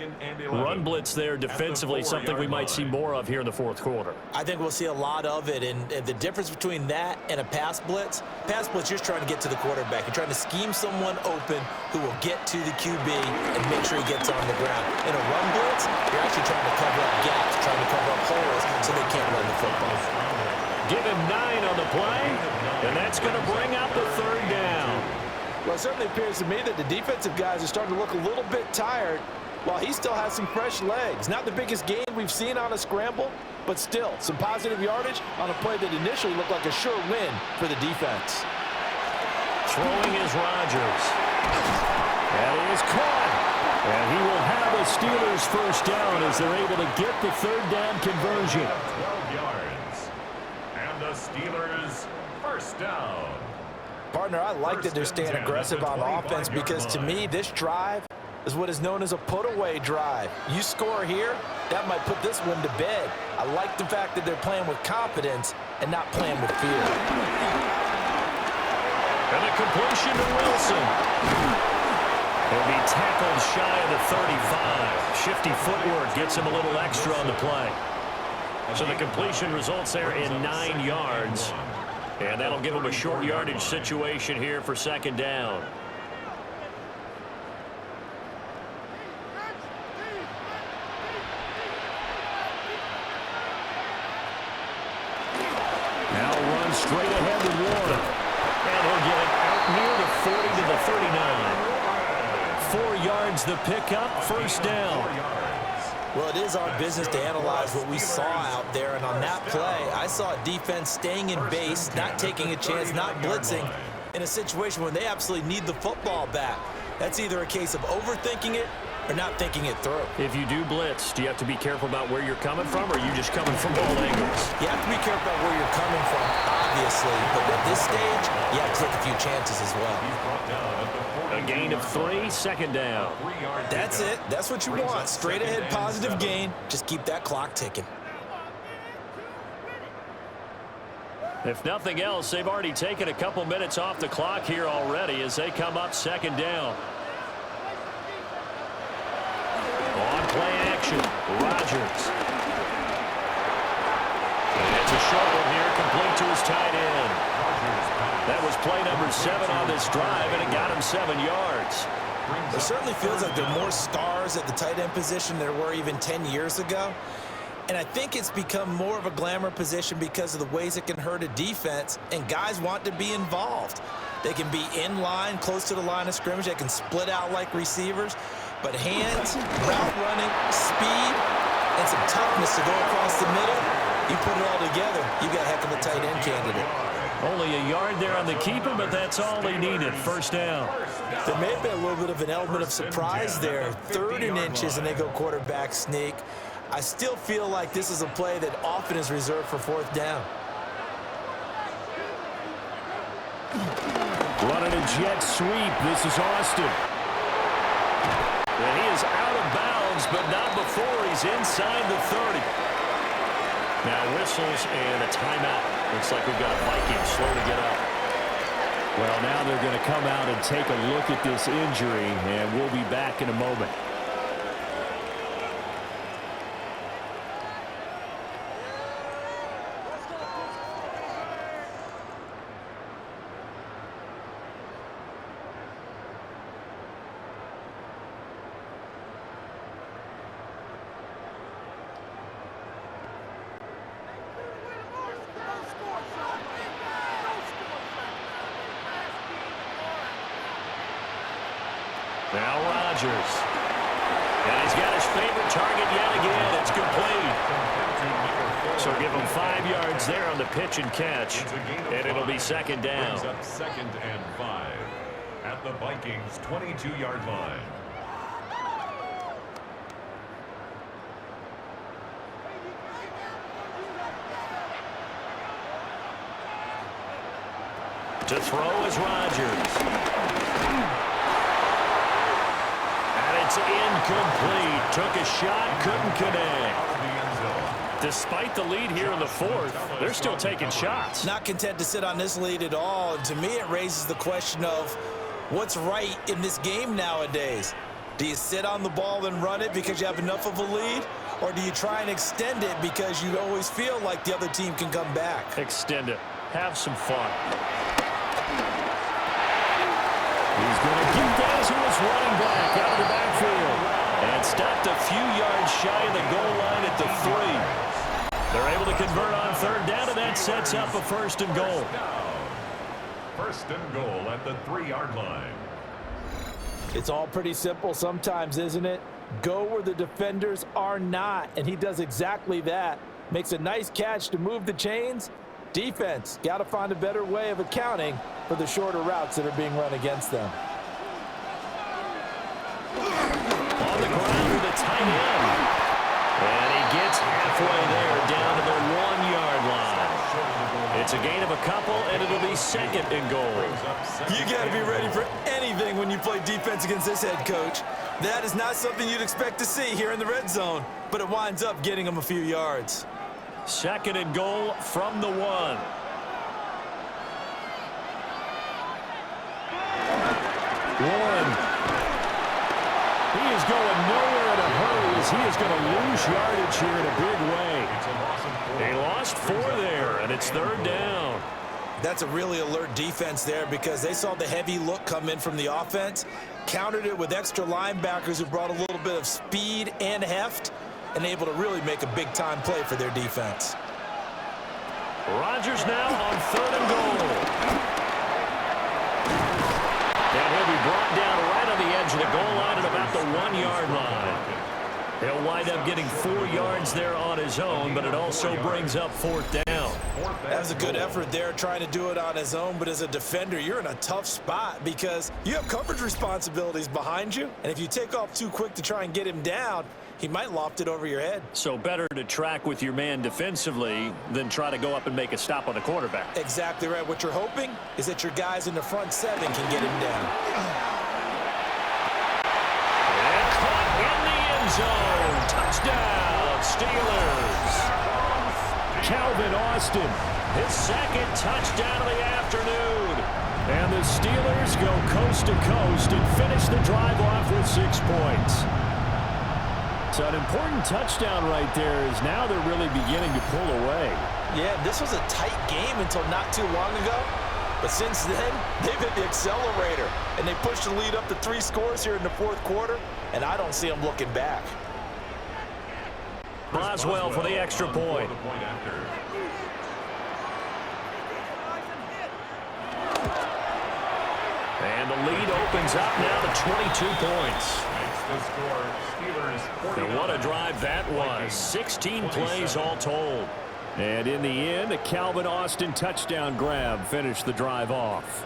Run blitz there defensively, something we might see more of here in the 4th quarter. I think we'll see a lot of it. And the difference between that and a pass blitz, you're just trying to get to the quarterback. You're trying to scheme someone open who will get to the QB and make sure he gets on the ground. In a run blitz, you're actually trying to cover up gaps, trying to cover up holes so they can't run the football. Give him 9 on the play, and that's going to bring up the 3rd down. Well, it certainly appears to me that the defensive guys are starting to look a little bit tired while he still has some fresh legs. Not the biggest gain we've seen on a scramble, but still some positive yardage on a play that initially looked like a sure win for the defense. Throwing is Rodgers. That is caught. And he will have the Steelers 1st down as they're able to get the 3rd down conversion. 12 yards. And the Steelers 1st down. Partner, I like that they're staying aggressive on offense because to me, this drive is what is known as a put-away drive. You score here, that might put this one to bed. I like the fact that they're playing with confidence and not playing with fear. And a completion to Wilson. He'll be tackled shy of the 35. Shifty footwork gets him a little extra on the play. So the completion results there in 9 yards. And that'll give him a short yardage situation here for 2nd down. Now run straight ahead with Warren. And he'll get it out near the 40 to the 39. 4 yards the pickup, 1st down. Well, it is our business to analyze what we saw out there, and on that play, I saw a defense staying in base, not taking a chance, not blitzing, in a situation where they absolutely need the football back. That's either a case of overthinking it or not thinking it through. If you do blitz, do you have to be careful about where you're coming from, or are you just coming from all angles? You have to be careful about where you're coming from, obviously, but at this stage, you have to take a few chances as well. A gain of 3, 2nd down. That's it. That's what you want. Straight ahead, positive gain. Just keep that clock ticking. If nothing else, they've already taken a couple minutes off the clock here already as they come up 2nd down. On play action, Rodgers. And it's a short one here, complete to his tight end. That was play number 7 on this drive, and it got him 7 yards. It certainly feels like there are more stars at the tight end position than there were even 10 years ago. And I think it's become more of a glamour position because of the ways it can hurt a defense, and guys want to be involved. They can be in line, close to the line of scrimmage. They can split out like receivers. But hands, route running, speed, and some toughness to go across the middle, you put it all together, you got a heck of a tight end candidate. Only a yard there on the keeper, but that's all he needed. First down. There may have been a little bit of an element of surprise there. 3rd and inches, and they go quarterback sneak. I still feel like this is a play that often is reserved for 4th down. Running a jet sweep. This is Austin. And he is out of bounds, but not before he's inside the 30. Now whistles and a timeout. Looks like we've got a Viking slow to get up. Well, now they're going to come out and take a look at this injury, and we'll be back in a moment. Now Rodgers. And he's got his favorite target yet again. It's complete. So give him 5 yards there on the pitch and catch. And it'll be 2nd down. Brings up 2nd and 5 at the Vikings' 22-yard line. To throw is Rodgers. It's incomplete. Took a shot, couldn't connect. Despite the lead here in the 4th, they're still taking shots. Not content to sit on this lead at all. And to me, it raises the question of what's right in this game nowadays. Do you sit on the ball and run it because you have enough of a lead? Or do you try and extend it because you always feel like the other team can come back? Extend it. Have some fun. He's going to get down to his running back out of the backfield. And stopped a few yards shy of the goal line at the 3. They're able to convert on 3rd down, and that sets up a 1st and goal. 1st and goal at the 3-yard line. It's all pretty simple sometimes, isn't it? Go where the defenders are not, and he does exactly that. Makes a nice catch to move the chains. Defense, got to find a better way of accounting for the shorter routes that are being run against them. On the ground with a tight end. And he gets halfway there down to the 1-yard line. It's a gain of a couple, and it'll be 2nd and goal. You got to be ready for anything when you play defense against this head coach. That is not something you'd expect to see here in the red zone, but it winds up getting him a few yards. 2nd and goal from the 1. He is going nowhere in a hurry as he is going to lose yardage here in a big way. He lost 4 there, and it's 3rd down. That's a really alert defense there because they saw the heavy look come in from the offense, countered it with extra linebackers who brought a little bit of speed and heft, and able to really make a big-time play for their defense. Rodgers now on 3rd and goal. And he'll be brought down right on the edge of the goal line at about the 1-yard line. He'll wind up getting 4 yards there on his own, but it also brings up 4th down. That was a good effort there trying to do it on his own, but as a defender, you're in a tough spot because you have coverage responsibilities behind you, and if you take off too quick to try and get him down, he might loft it over your head. So better to track with your man defensively than try to go up and make a stop on the quarterback. Exactly right. What you're hoping is that your guys in the front 7 can get him down. And caught in the end zone. Touchdown, Steelers. Calvin Austin, His 2nd touchdown of the afternoon. and the Steelers go coast to coast and finish the drive off with 6 points. So an important touchdown right there is now they're really beginning to pull away. Yeah, this was a tight game until not too long ago. But since then, they've hit the accelerator. And they pushed the lead up to 3 scores here in the fourth quarter. And I don't see them looking back. Boswell for the extra point. And the lead opens up now to 22 points. And what a drive that was. 16 plays all told. And in the end, a Calvin Austin touchdown grab finished the drive off.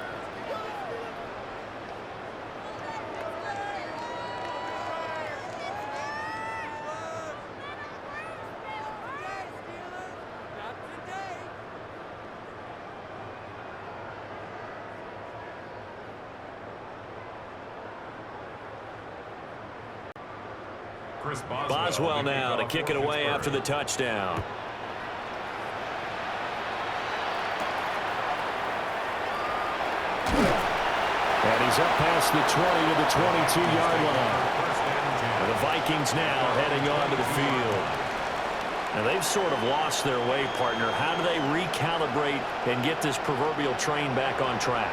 Boswell now to kick it away after the touchdown. And he's up past the 20 to the 22-yard line. And the Vikings now heading on to the field. Now they've sort of lost their way, partner. How do they recalibrate and get this proverbial train back on track?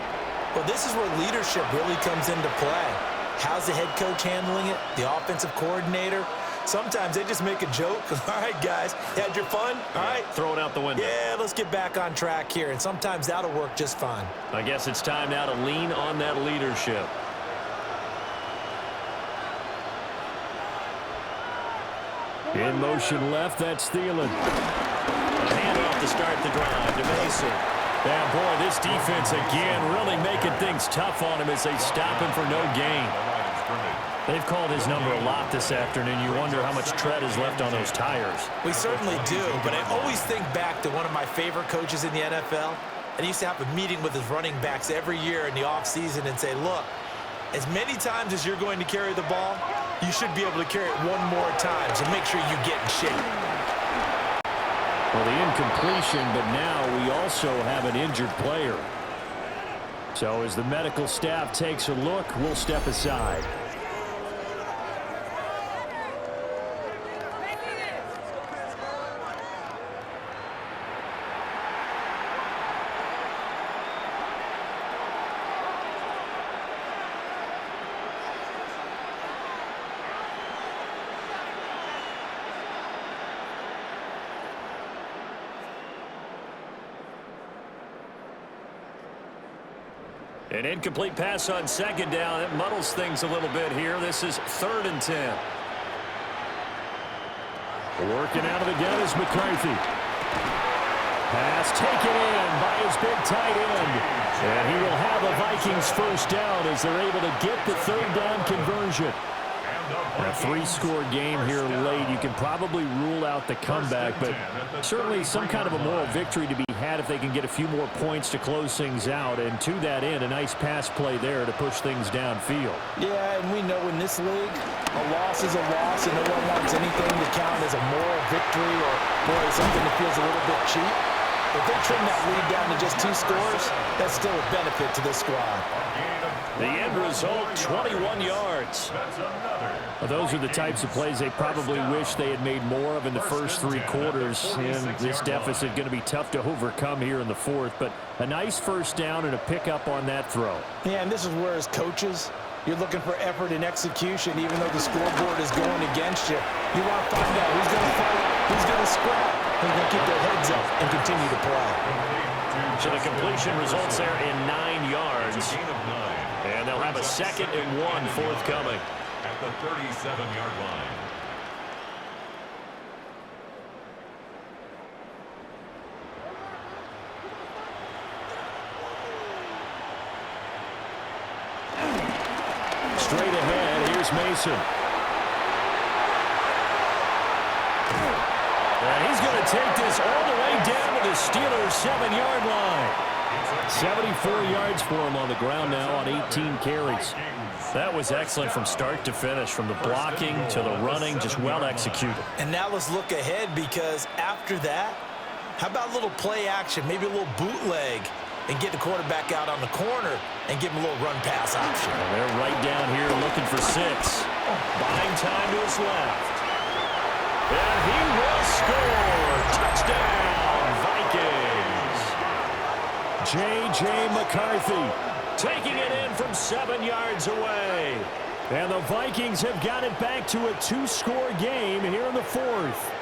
Well, this is where leadership really comes into play. How's the head coach handling it? The offensive coordinator? Sometimes they just make a joke. All right, guys, you had your fun? All right. Throw it out the window. Yeah, let's get back on track here. And sometimes that'll work just fine. I guess it's time now to lean on that leadership. In motion left, that's Thielen. Hand off to start the drive to Mason. Yeah, boy, this defense again really making things tough on him as they stop him for no gain. They've called his number a lot this afternoon. You wonder how much tread is left on those tires. We certainly do, but I always think back to one of my favorite coaches in the NFL. And he used to have a meeting with his running backs every year in the offseason and say, look, as many times as you're going to carry the ball, you should be able to carry it one more time, so make sure you get in shape. Well, the incompletion, but now we also have an injured player. So as the medical staff takes a look, we'll step aside. An incomplete pass on second down. It muddles things a little bit here. This is 3rd and 10. Working out of the gun is McCarthy. Pass taken in by his big tight end. And he will have a Vikings first down as they're able to get the 3rd down conversion. A 3-score game here late. You can probably rule out the comeback, but certainly some kind of a moral victory to be had if they can get a few more points to close things out. And to that end, a nice pass play there to push things downfield. Yeah, and we know in this league, a loss is a loss, and no one wants anything to count as a moral victory or boy, something that feels a little bit cheap. If they trim that lead down to just 2 scores, that's still a benefit to this squad. The end result, 21 yards. Well, those are the types of plays they probably wish they had made more of in the first 3 quarters. And this deficit going to be tough to overcome here in the 4th. But a nice first down and a pickup on that throw. Yeah, and this is where as coaches, you're looking for effort and execution, even though the scoreboard is going against you. You want to find out who's going to fight, who's going to scrap, who's going to keep their heads up and continue to play. So the completion results there in 9 yards. And they'll have a 2nd and 1 forthcoming. At the 37-yard line. Straight ahead, here's Mason. And he's going to take this all the way down to the Steelers' 7-yard line. 74 yards for him on the ground now on 18 carries. That was excellent from start to finish, from the blocking to the running, just well executed. And now let's look ahead, because after that, how about a little play action, maybe a little bootleg, and get the quarterback out on the corner and give him a little run-pass option. And they're right down here looking for 6. Buying time to his left. And he will score. Touchdown, Vikings. J.J. McCarthy. Taking it in from 7 yards away. And the Vikings have got it back to a 2-score game here in the fourth.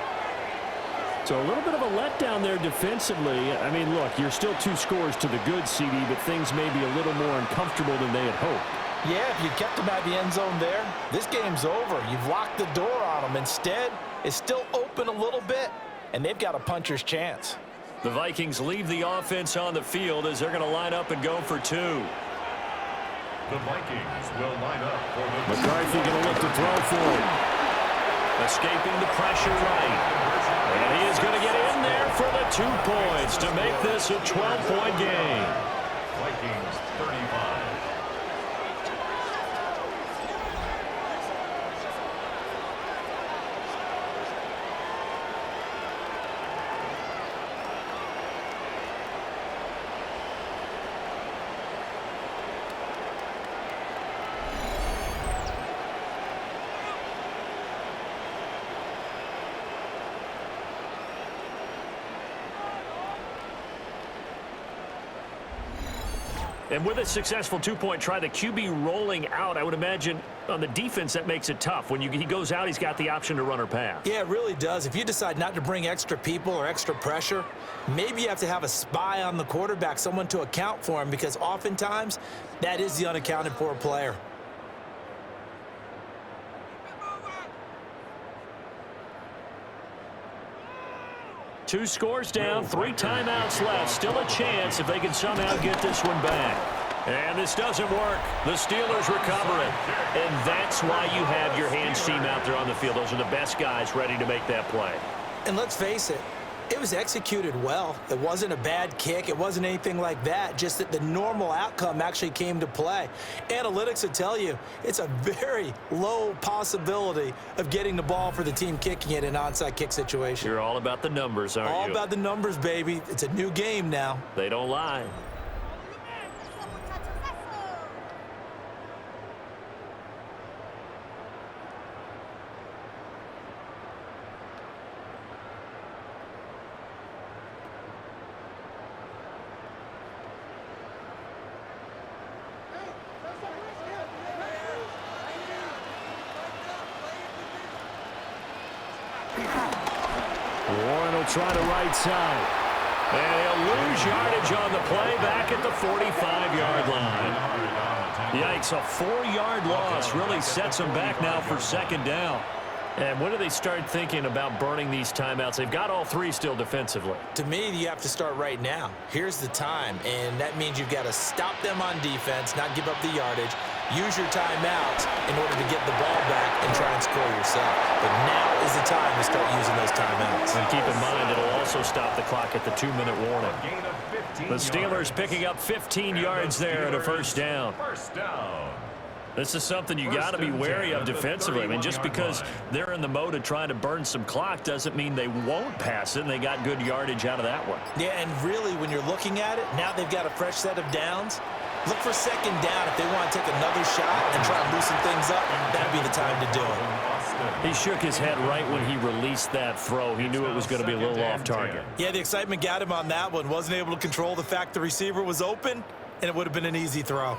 So a little bit of a letdown there defensively. I mean, look, you're still 2 scores to the good, CD, but things may be a little more uncomfortable than they had hoped. Yeah, if you kept them at the end zone there, this game's over. You've locked the door on them. Instead, it's still open a little bit, and they've got a puncher's chance. The Vikings leave the offense on the field as they're going to line up and go for 2. The Vikings will line up for the McCarthy going to look to throw for him. Escaping the pressure right. And he is going to get in there for the 2 points to make this a 12-point game. Vikings 35. And with a successful 2-point try, the QB rolling out, I would imagine on the defense that makes it tough. When he goes out, he's got the option to run or pass. Yeah, it really does. If you decide not to bring extra people or extra pressure, maybe you have to have a spy on the quarterback, someone to account for him, because oftentimes that is the unaccounted for player. Two scores down, 3 timeouts left. Still a chance if they can somehow get this one back. And this doesn't work. The Steelers recover it. And that's why you have your hands team out there on the field. Those are the best guys ready to make that play. And let's face it, it was executed well. It wasn't a bad kick. It wasn't anything like that. Just that the normal outcome actually came to play. Analytics would tell you it's a very low possibility of getting the ball for the team kicking it in an onside kick situation. You're all about the numbers, aren't you? All about the numbers, baby. It's a new game now. They don't lie. Warren will try the right side. And he'll lose yardage on the play back at the 45-yard line. Yikes, a 4-yard loss really sets them back now for second down. And when do they start thinking about burning these timeouts? They've got all 3 still defensively. To me, you have to start right now. Here's the time, and that means you've got to stop them on defense, not give up the yardage, use your timeouts in order to get the ball back and try and score yourself. But now is the time to start using those timeouts. And keep in mind, it'll also stop the clock at the 2-minute warning. The Steelers picking up 15 yards there at a first down. First down. This is something you got to be wary of defensively. I mean, just because they're in the mode of trying to burn some clock doesn't mean they won't pass it, and they got good yardage out of that one. Yeah, and really, when you're looking at it, now they've got a fresh set of downs. Look for second down if they want to take another shot and try and loosen things up. That'd be the time to do it. He shook his head right when he released that throw. He knew it was going to be a little off target. Yeah, the excitement got him on that one. Wasn't able to control the fact the receiver was open, and it would have been an easy throw.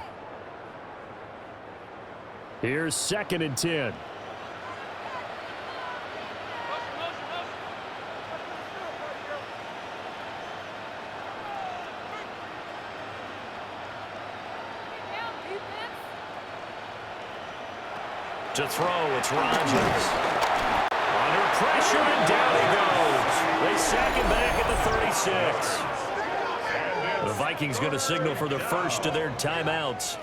Here's 2nd and 10. To throw, it's Rodgers. Under pressure, and down he goes. They sack him back at the 36. The Vikings going to signal for the first of their timeouts.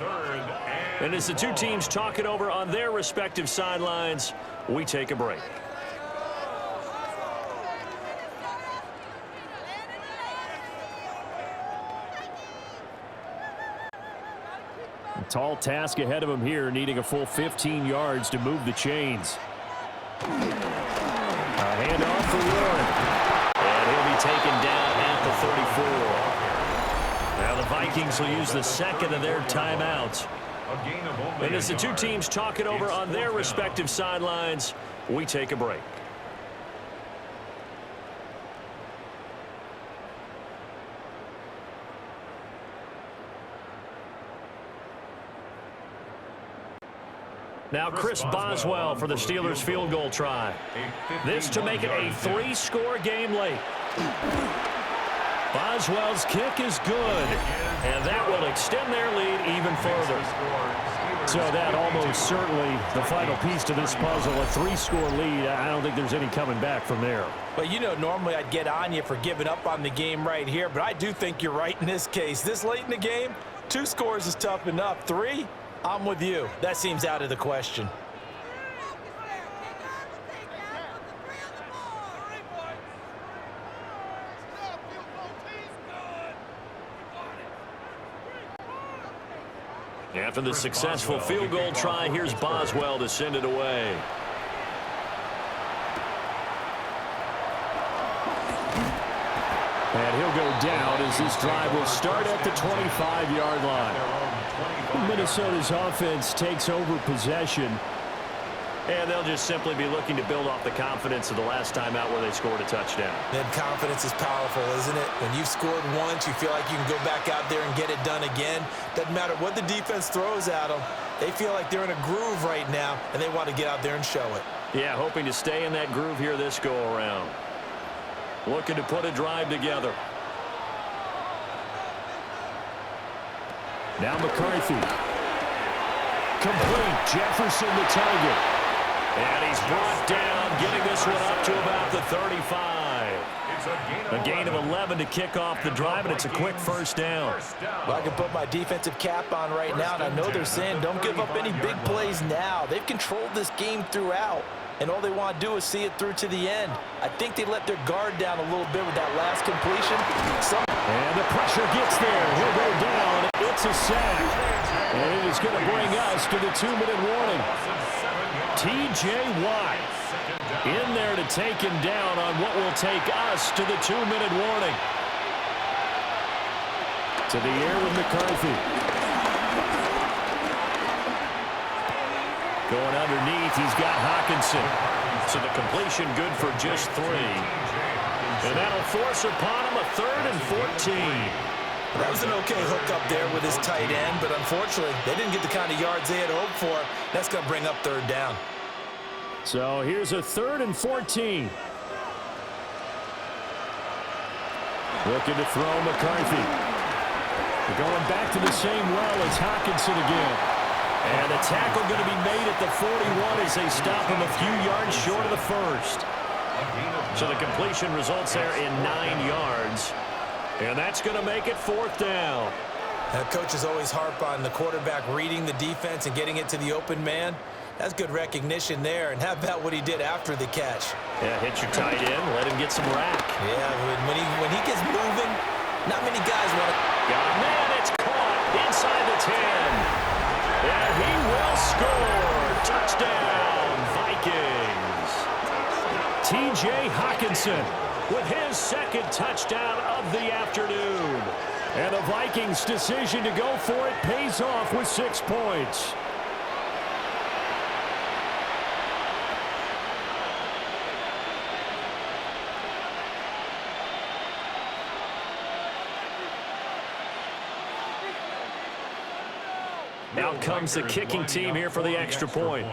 And as the two teams talk it over on their respective sidelines, we take a break. A tall task ahead of him here, needing a full 15 yards to move the chains. A handoff for Warren. And he'll be taken down at the 34. Now the Vikings will use the second of their timeouts. And as the two teams talk it over on their respective sidelines, we take a break. Now Chris Boswell for the Steelers field goal try. This to make it a 3-score game late. Boswell's kick is good, and that will extend their lead even further. So that almost certainly the final piece to this puzzle, a 3-score lead. I don't think there's any coming back from there. But, you know, normally I'd get on you for giving up on the game right here, but I do think you're right in this case. This late in the game, 2 scores is tough enough. 3, I'm with you. That seems out of the question. After the successful field goal try, here's Boswell to send it away. And he'll go down as this drive will start at the 25-yard line. Minnesota's offense takes over possession. And they'll just simply be looking to build off the confidence of the last time out where they scored a touchdown. Then confidence is powerful, isn't it? When you've scored once, you feel like you can go back out there and get it done again. Doesn't matter what the defense throws at them. They feel like they're in a groove right now, and they want to get out there and show it. Yeah, hoping to stay in that groove here this go-around. Looking to put a drive together. Now McCarthy. Complete. Jefferson the target. And he's brought down, getting this one up to about the 35. A gain of 11 to kick off the drive, and it's a quick first down. Well, I can put my defensive cap on right now, and I know they're saying don't give up any big plays now. They've controlled this game throughout, and all they want to do is see it through to the end. I think they let their guard down a little bit with that last completion. And the pressure gets there. He'll go down. It's a sack. And it is going to bring us to the 2-minute warning. T.J. Watt in there to take him down on what will take us to the 2-minute warning. To the air with McCarthy. Going underneath, he's got Hockenson. So the completion good for just 3. And that'll force upon him a 3rd and 14. That was an okay hook up there with his tight end, but unfortunately, they didn't get the kind of yards they had hoped for. That's going to bring up 3rd down. So here's a 3rd and 14. Looking to throw McCarthy. They're going back to the same well as Hockenson again. And a tackle going to be made at the 41 as they stop him a few yards short of the first. So the completion results there in 9 yards. And that's going to make it 4th down. Now, coaches always harp on the quarterback reading the defense and getting it to the open man. That's good recognition there. And how about what he did after the catch? Yeah, hit your tight end, let him get some rack. Yeah, when he gets moving, not many guys want to. Man, it's caught inside the 10. And he will score. Touchdown, Vikings. T.J. Hockenson with his 2nd touchdown of the afternoon. And the Vikings' decision to go for it pays off with 6 points. Now comes the kicking team here for the extra point.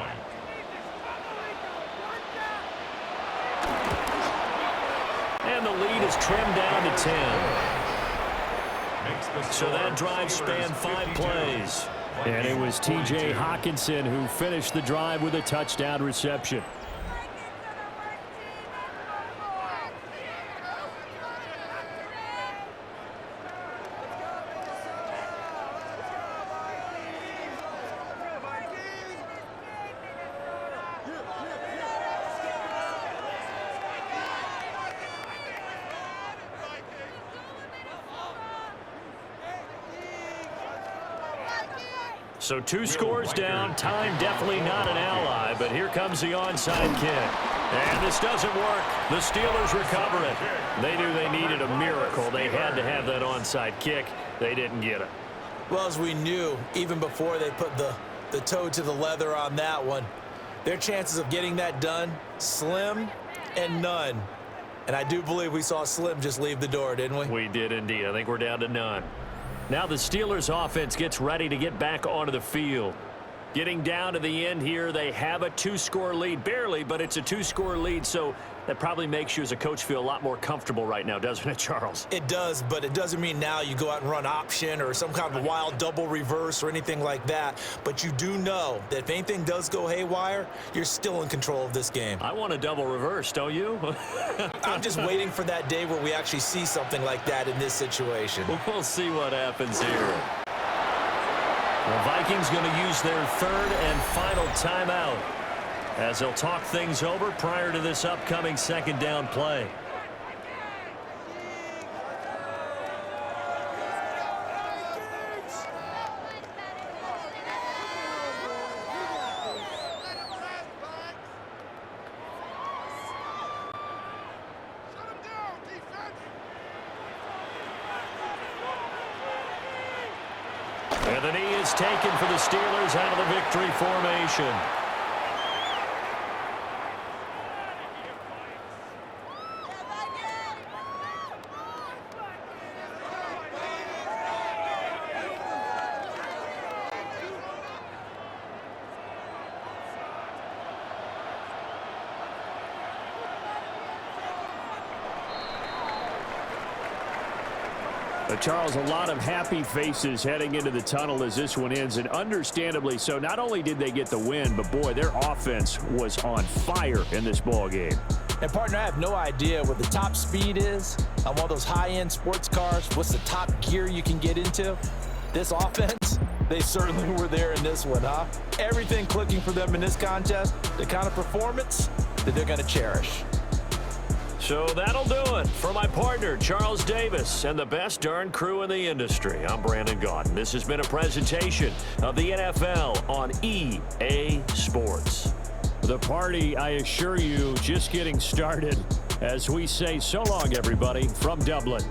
And the lead is trimmed down to 10. So that drive spanned 5 plays. And it was T.J. Hockenson who finished the drive with a touchdown reception. So 2 scores down. Time definitely not an ally, but here comes the onside kick. And this doesn't work. The Steelers recover it. They knew they needed a miracle. They had to have that onside kick. They didn't get it. Well, as we knew, even before they put the toe to the leather on that one, their chances of getting that done, slim and none. And I do believe we saw Slim just leave the door, didn't we? We did indeed. I think we're down to none. Now the Steelers offense gets ready to get back onto the field. Getting down to the end here, they have a 2-score lead. Barely, but it's a 2-score lead, so that probably makes you as a coach feel a lot more comfortable right now, doesn't it, Charles? It does, but it doesn't mean now you go out and run option or some kind of wild double reverse or anything like that. But you do know that if anything does go haywire, you're still in control of this game. I want a double reverse, don't you? I'm just waiting for that day where we actually see something like that in this situation. We'll see what happens here. The Vikings going to use their third and final timeout as they'll talk things over prior to this upcoming second down play. And the knee is taken for the Steelers out of the victory formation. Charles, a lot of happy faces heading into the tunnel as this one ends, and understandably so. Not only did they get the win, but boy, their offense was on fire in this ball game. And partner, I have no idea what the top speed is on one of those high-end sports cars. What's the top gear you can get into? This offense, they certainly were there in this one, huh? Everything clicking for them in this contest, the kind of performance that they're going to cherish. So that'll do it for my partner, Charles Davis, and the best darn crew in the industry. I'm Brandon Gaudin. This has been a presentation of the NFL on EA Sports. The party, I assure you, just getting started as we say so long, everybody, from Dublin.